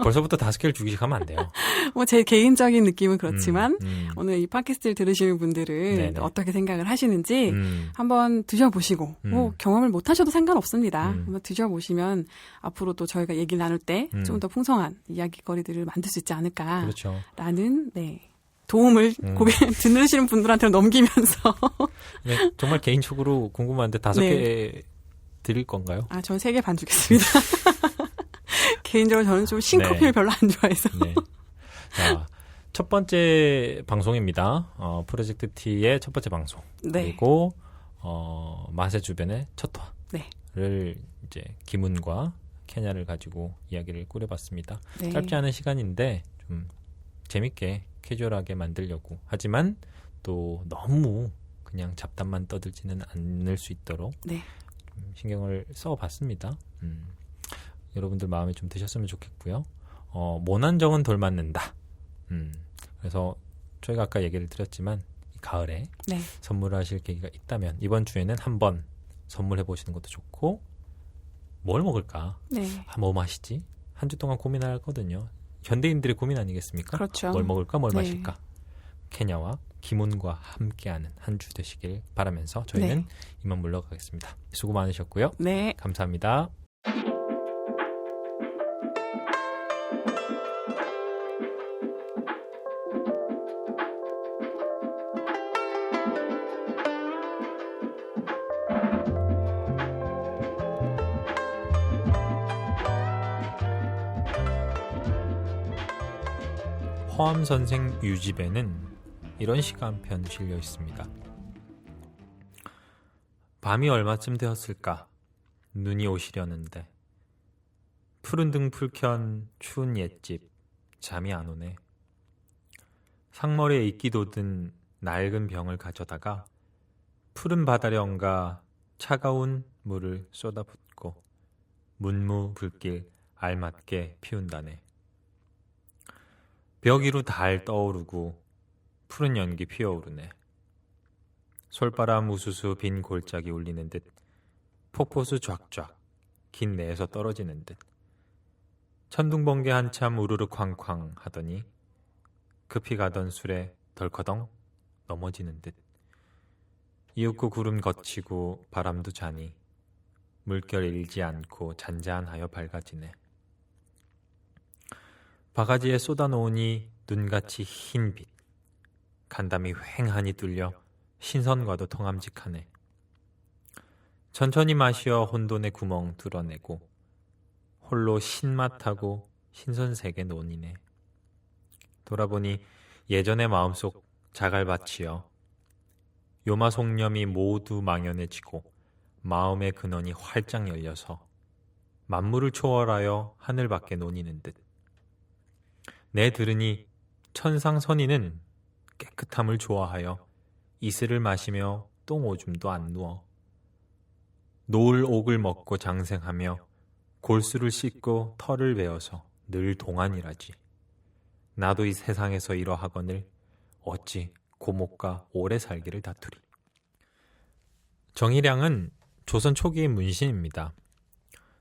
벌써부터 5개를 주기 시작하면 안 돼요. 뭐 제 개인적인 느낌은 그렇지만 오늘 이 팟캐스트를 들으시는 분들은 네네. 어떻게 생각을 하시는지 한번 드셔보시고 뭐 경험을 못 하셔도 상관없습니다. 한번 드셔보시면 앞으로 또 저희가 얘기를 나눌 때 좀 더 풍성한 이야기거리들을 만들 수 있지 않을까. 그렇죠. 라는 네. 도움을 들으시는 분들한테 넘기면서 네, 정말 개인적으로 궁금한데 5개 네. 드릴 건가요? 아, 저는 3개 반 주겠습니다. 개인적으로 저는 좀 신커피를 네. 별로 안 좋아해서. 네. 자, 첫 번째 방송입니다. 프로젝트 T의 첫 번째 방송. 네. 그리고 마세 주변의 첫 화를 네. 이제 기문과 케냐를 가지고 이야기를 꾸려봤습니다. 네. 짧지 않은 시간인데 좀 재밌게 캐주얼하게 만들려고 하지만 또 너무 그냥 잡담만 떠들지는 않을 수 있도록 네. 좀 신경을 써봤습니다. 여러분들 마음에 좀 드셨으면 좋겠고요. 모난정은 돌맞는다. 그래서 저희가 아까 얘기를 드렸지만 이 가을에 네. 선물하실 계기가 있다면 이번 주에는 한번 선물해 보시는 것도 좋고 뭘 먹을까? 네. 뭐 마시지? 한 주 동안 고민하거든요. 현대인들의 고민 아니겠습니까? 그렇죠. 뭘 먹을까? 뭘 네. 마실까? 케냐와 기문과 함께하는 한 주 되시길 바라면서 저희는 네. 이만 물러가겠습니다. 수고 많으셨고요. 네. 감사합니다. 허암선생 유집에는 이런 시가 한 편 실려 있습니다. 밤이 얼마쯤 되었을까? 눈이 오시려는데 푸른 등 풀켠 추운 옛집 잠이 안 오네. 상머리에 이끼 돋은 낡은 병을 가져다가 푸른 바다령과 차가운 물을 쏟아붓고 문무 불길 알맞게 피운다네. 벽 위로 달 떠오르고 푸른 연기 피어오르네. 솔바람 우수수 빈 골짜기 울리는 듯 폭포수 쫙쫙 긴 내에서 떨어지는 듯 천둥번개 한참 우르르 쾅쾅 하더니 급히 가던 술에 덜커덩 넘어지는 듯 이윽고 구름 거치고 바람도 자니 물결 일지 않고 잔잔하여 밝아지네. 바가지에 쏟아놓으니 눈같이 흰 빛 간담이 휑하니 뚫려 신선과도 통함직하네. 천천히 마시어 혼돈의 구멍 뚫어내고 홀로 신맛하고 신선색의 논이네. 돌아보니 예전의 마음속 자갈밭이여 요마속념이 모두 망연해지고 마음의 근원이 활짝 열려서 만물을 초월하여 하늘 밖에 논이는 듯 내 들으니 천상선인은 깨끗함을 좋아하여 이슬을 마시며 똥 오줌도 안 누워 노을 옥을 먹고 장생하며 골수를 씻고 털을 베어서 늘 동안이라지. 나도 이 세상에서 이러하거늘 어찌 고목과 오래 살기를 다투리. 정희량은 조선 초기의 문신입니다.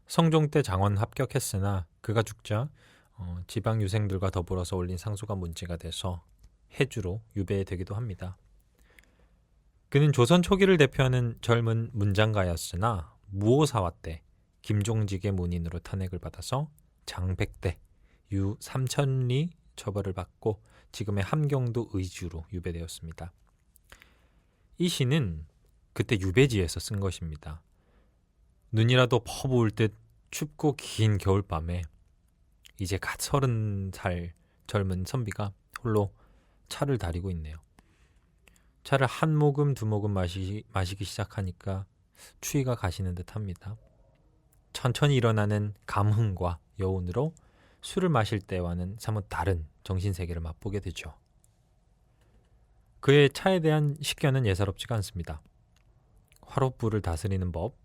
성종 때 장원 합격했으나 그가 죽자 지방 유생들과 더불어서 올린 상소가 문제가 돼서 해주로 유배되기도 합니다. 그는 조선 초기를 대표하는 젊은 문장가였으나 무오사화 때 김종직의 문인으로 탄핵을 받아서 장백대 유 3,000리 처벌을 받고 지금의 함경도 의주로 유배되었습니다. 이 시는 그때 유배지에서 쓴 것입니다. 눈이라도 퍼부을 듯 춥고 긴 겨울밤에 이제 갓 30살 젊은 선비가 홀로 차를 다리고 있네요. 차를 한 모금 두 모금 마시기 시작하니까 추위가 가시는 듯합니다. 천천히 일어나는 감흥과 여운으로 술을 마실 때와는 사뭇 다른 정신세계를 맛보게 되죠. 그의 차에 대한 식견은 예사롭지가 않습니다. 화롯불을 다스리는 법,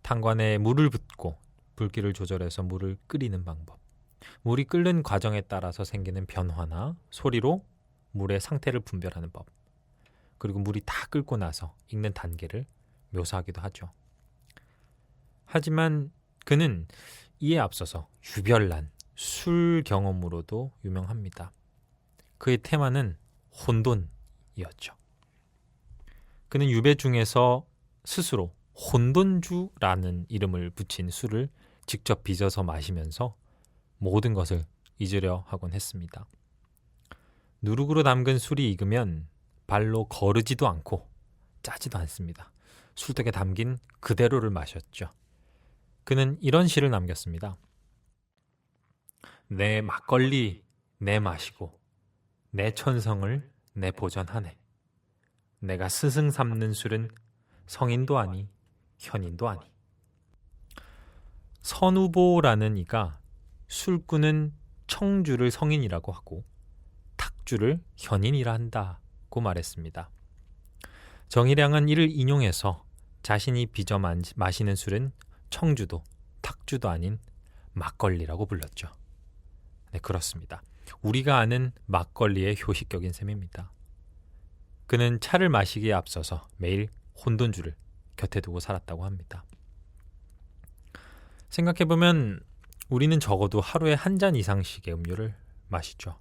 탄관에 물을 붓고 불길을 조절해서 물을 끓이는 방법, 물이 끓는 과정에 따라서 생기는 변화나 소리로 물의 상태를 분별하는 법, 그리고 물이 다 끓고 나서 익는 단계를 묘사하기도 하죠. 하지만 그는 이에 앞서서 유별난 술 경험으로도 유명합니다. 그의 테마는 혼돈이었죠. 그는 유배 중에서 스스로 혼돈주라는 이름을 붙인 술을 직접 빚어서 마시면서 모든 것을 잊으려 하곤 했습니다. 누룩으로 담근 술이 익으면 발로 거르지도 않고 짜지도 않습니다. 술독에 담긴 그대로를 마셨죠. 그는 이런 시를 남겼습니다. 내 막걸리 내 마시고 내 천성을 내 보전하네. 내가 스승 삼는 술은 성인도 아니 현인도 아니. 선우보라는 이가 술꾼은 청주를 성인이라고 하고 탁주를 현인이라 한다고 말했습니다. 정희량은 이를 인용해서 자신이 빚어 마시는 술은 청주도 탁주도 아닌 막걸리라고 불렀죠. 네, 그렇습니다. 우리가 아는 막걸리의 효시격인 셈입니다. 그는 차를 마시기에 앞서서 매일 혼돈주를 곁에 두고 살았다고 합니다. 생각해보면 우리는 적어도 하루에 한 잔 이상씩의 음료를 마시죠.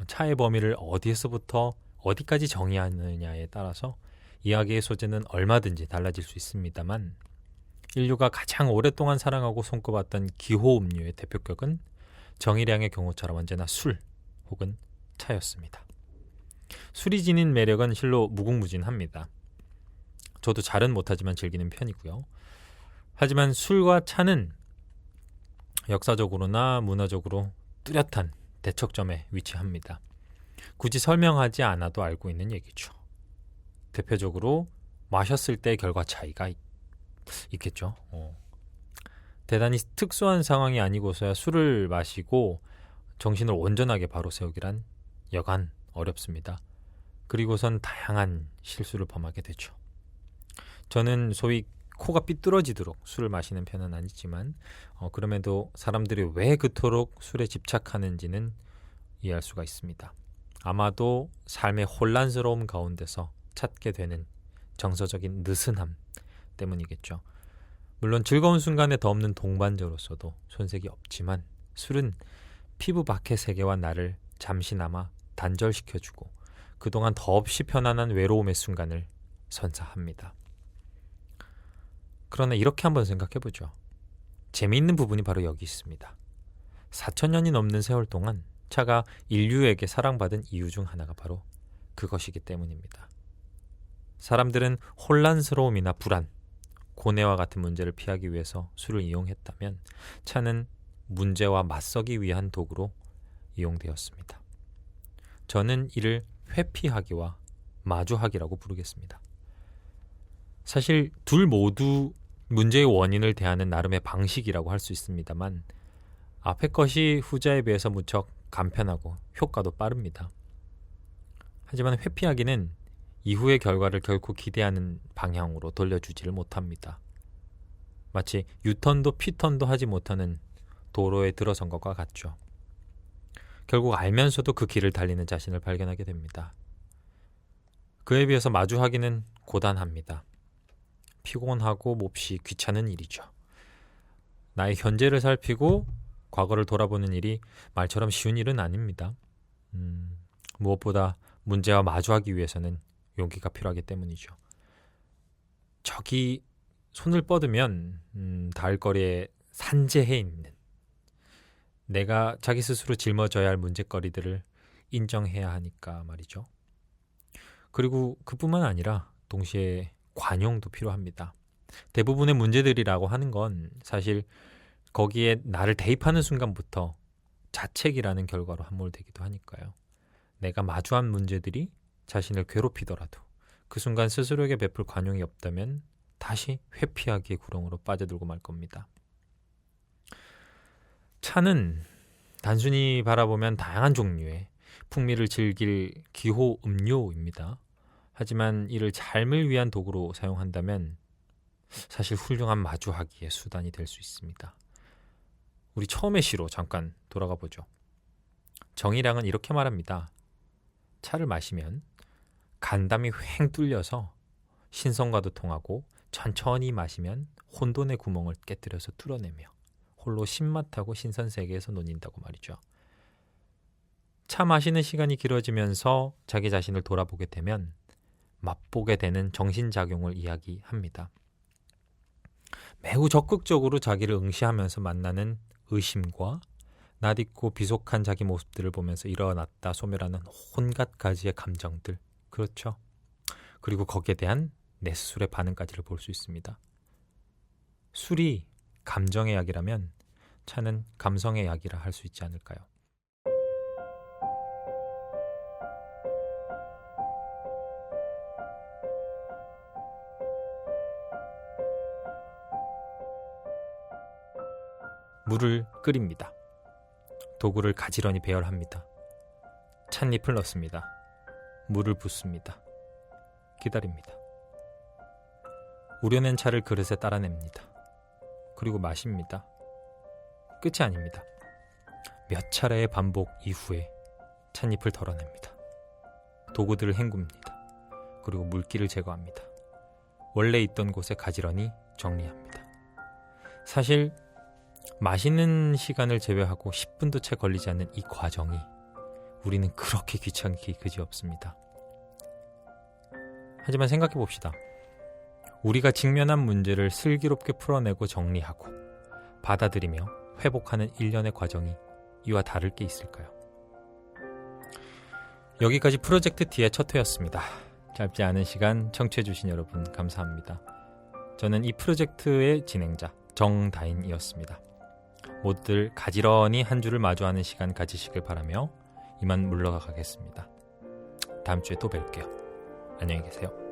차의 범위를 어디에서부터 어디까지 정의하느냐에 따라서 이야기의 소재는 얼마든지 달라질 수 있습니다만 인류가 가장 오랫동안 사랑하고 손꼽았던 기호 음료의 대표격은 정의량의 경우처럼 언제나 술 혹은 차였습니다. 술이 지닌 매력은 실로 무궁무진합니다. 저도 잘은 못하지만 즐기는 편이고요. 하지만 술과 차는 역사적으로나 문화적으로 뚜렷한 대척점에 위치합니다. 굳이 설명하지 않아도 알고 있는 얘기죠. 대표적으로 마셨을 때의 결과 차이가 있겠죠. 대단히 특수한 상황이 아니고서야 술을 마시고 정신을 온전하게 바로 세우기란 여간 어렵습니다. 그리고선 다양한 실수를 범하게 되죠. 저는 소위 코가 삐뚤어지도록 술을 마시는 편은 아니지만 그럼에도 사람들이 왜 그토록 술에 집착하는지는 이해할 수가 있습니다. 아마도 삶의 혼란스러움 가운데서 찾게 되는 정서적인 느슨함 때문이겠죠. 물론 즐거운 순간에 더 없는 동반자로서도 손색이 없지만 술은 피부 밖의 세계와 나를 잠시나마 단절시켜주고 그동안 더없이 편안한 외로움의 순간을 선사합니다. 그러나 이렇게 한번 생각해보죠. 재미있는 부분이 바로 여기 있습니다. 4,000년이 넘는 세월 동안 차가 인류에게 사랑받은 이유 중 하나가 바로 그것이기 때문입니다. 사람들은 혼란스러움이나 불안, 고뇌와 같은 문제를 피하기 위해서 술을 이용했다면 차는 문제와 맞서기 위한 도구로 이용되었습니다. 저는 이를 회피하기와 마주하기라고 부르겠습니다. 사실 둘 모두 문제의 원인을 대하는 나름의 방식이라고 할 수 있습니다만 앞의 것이 후자에 비해서 무척 간편하고 효과도 빠릅니다. 하지만 회피하기는 이후의 결과를 결코 기대하는 방향으로 돌려주지를 못합니다. 마치 유턴도 피턴도 하지 못하는 도로에 들어선 것과 같죠. 결국 알면서도 그 길을 달리는 자신을 발견하게 됩니다. 그에 비해서 마주하기는 고단합니다. 피곤하고 몹시 귀찮은 일이죠. 나의 현재를 살피고 과거를 돌아보는 일이 말처럼 쉬운 일은 아닙니다. 무엇보다 문제와 마주하기 위해서는 용기가 필요하기 때문이죠. 저기 손을 뻗으면 닿을 거리에 산재해 있는 내가 자기 스스로 짊어져야 할 문제거리들을 인정해야 하니까 말이죠. 그리고 그뿐만 아니라 동시에 관용도 필요합니다. 대부분의 문제들이라고 하는 건 사실 거기에 나를 대입하는 순간부터 자책이라는 결과로 함몰되기도 하니까요. 내가 마주한 문제들이 자신을 괴롭히더라도 그 순간 스스로에게 베풀 관용이 없다면 다시 회피하기의 구렁으로 빠져들고 말 겁니다. 차는 단순히 바라보면 다양한 종류의 풍미를 즐길 기호 음료입니다. 하지만 이를 삶을 위한 도구로 사용한다면 사실 훌륭한 마주하기의 수단이 될 수 있습니다. 우리 처음의 시로 잠깐 돌아가 보죠. 정의량은 이렇게 말합니다. 차를 마시면 간담이 휑 뚫려서 신선과도 통하고 천천히 마시면 혼돈의 구멍을 깨뜨려서 뚫어내며 홀로 신맛하고 신선 세계에서 논인다고 말이죠. 차 마시는 시간이 길어지면서 자기 자신을 돌아보게 되면 맛보게 되는 정신작용을 이야기합니다. 매우 적극적으로 자기를 응시하면서 만나는 의심과 낯익고 비속한 자기 모습들을 보면서 일어났다 소멸하는 온갖 가지의 감정들, 그렇죠. 그리고 거기에 대한 내 스스로의 반응까지를 볼 수 있습니다. 술이 감정의 약이라면 차는 감성의 약이라 할 수 있지 않을까요? 물을 끓입니다. 도구를 가지런히 배열합니다. 찻잎을 넣습니다. 물을 붓습니다. 기다립니다. 우려낸 차를 그릇에 따라냅니다. 그리고 마십니다. 끝이 아닙니다. 몇 차례의 반복 이후에 찻잎을 덜어냅니다. 도구들을 헹굽니다. 그리고 물기를 제거합니다. 원래 있던 곳에 가지런히 정리합니다. 사실 마시는 시간을 제외하고 10분도 채 걸리지 않는 이 과정이 우리는 그렇게 귀찮기 그지없습니다. 하지만 생각해 봅시다. 우리가 직면한 문제를 슬기롭게 풀어내고 정리하고 받아들이며 회복하는 일련의 과정이 이와 다를 게 있을까요? 여기까지 프로젝트 D의 첫 회였습니다. 짧지 않은 시간 청취해 주신 여러분 감사합니다. 저는 이 프로젝트의 진행자 정다인이었습니다. 모두들 가지런히 한 주를 마주하는 시간 가지시길 바라며 이만 물러가겠습니다. 다음 주에 또 뵐게요. 안녕히 계세요.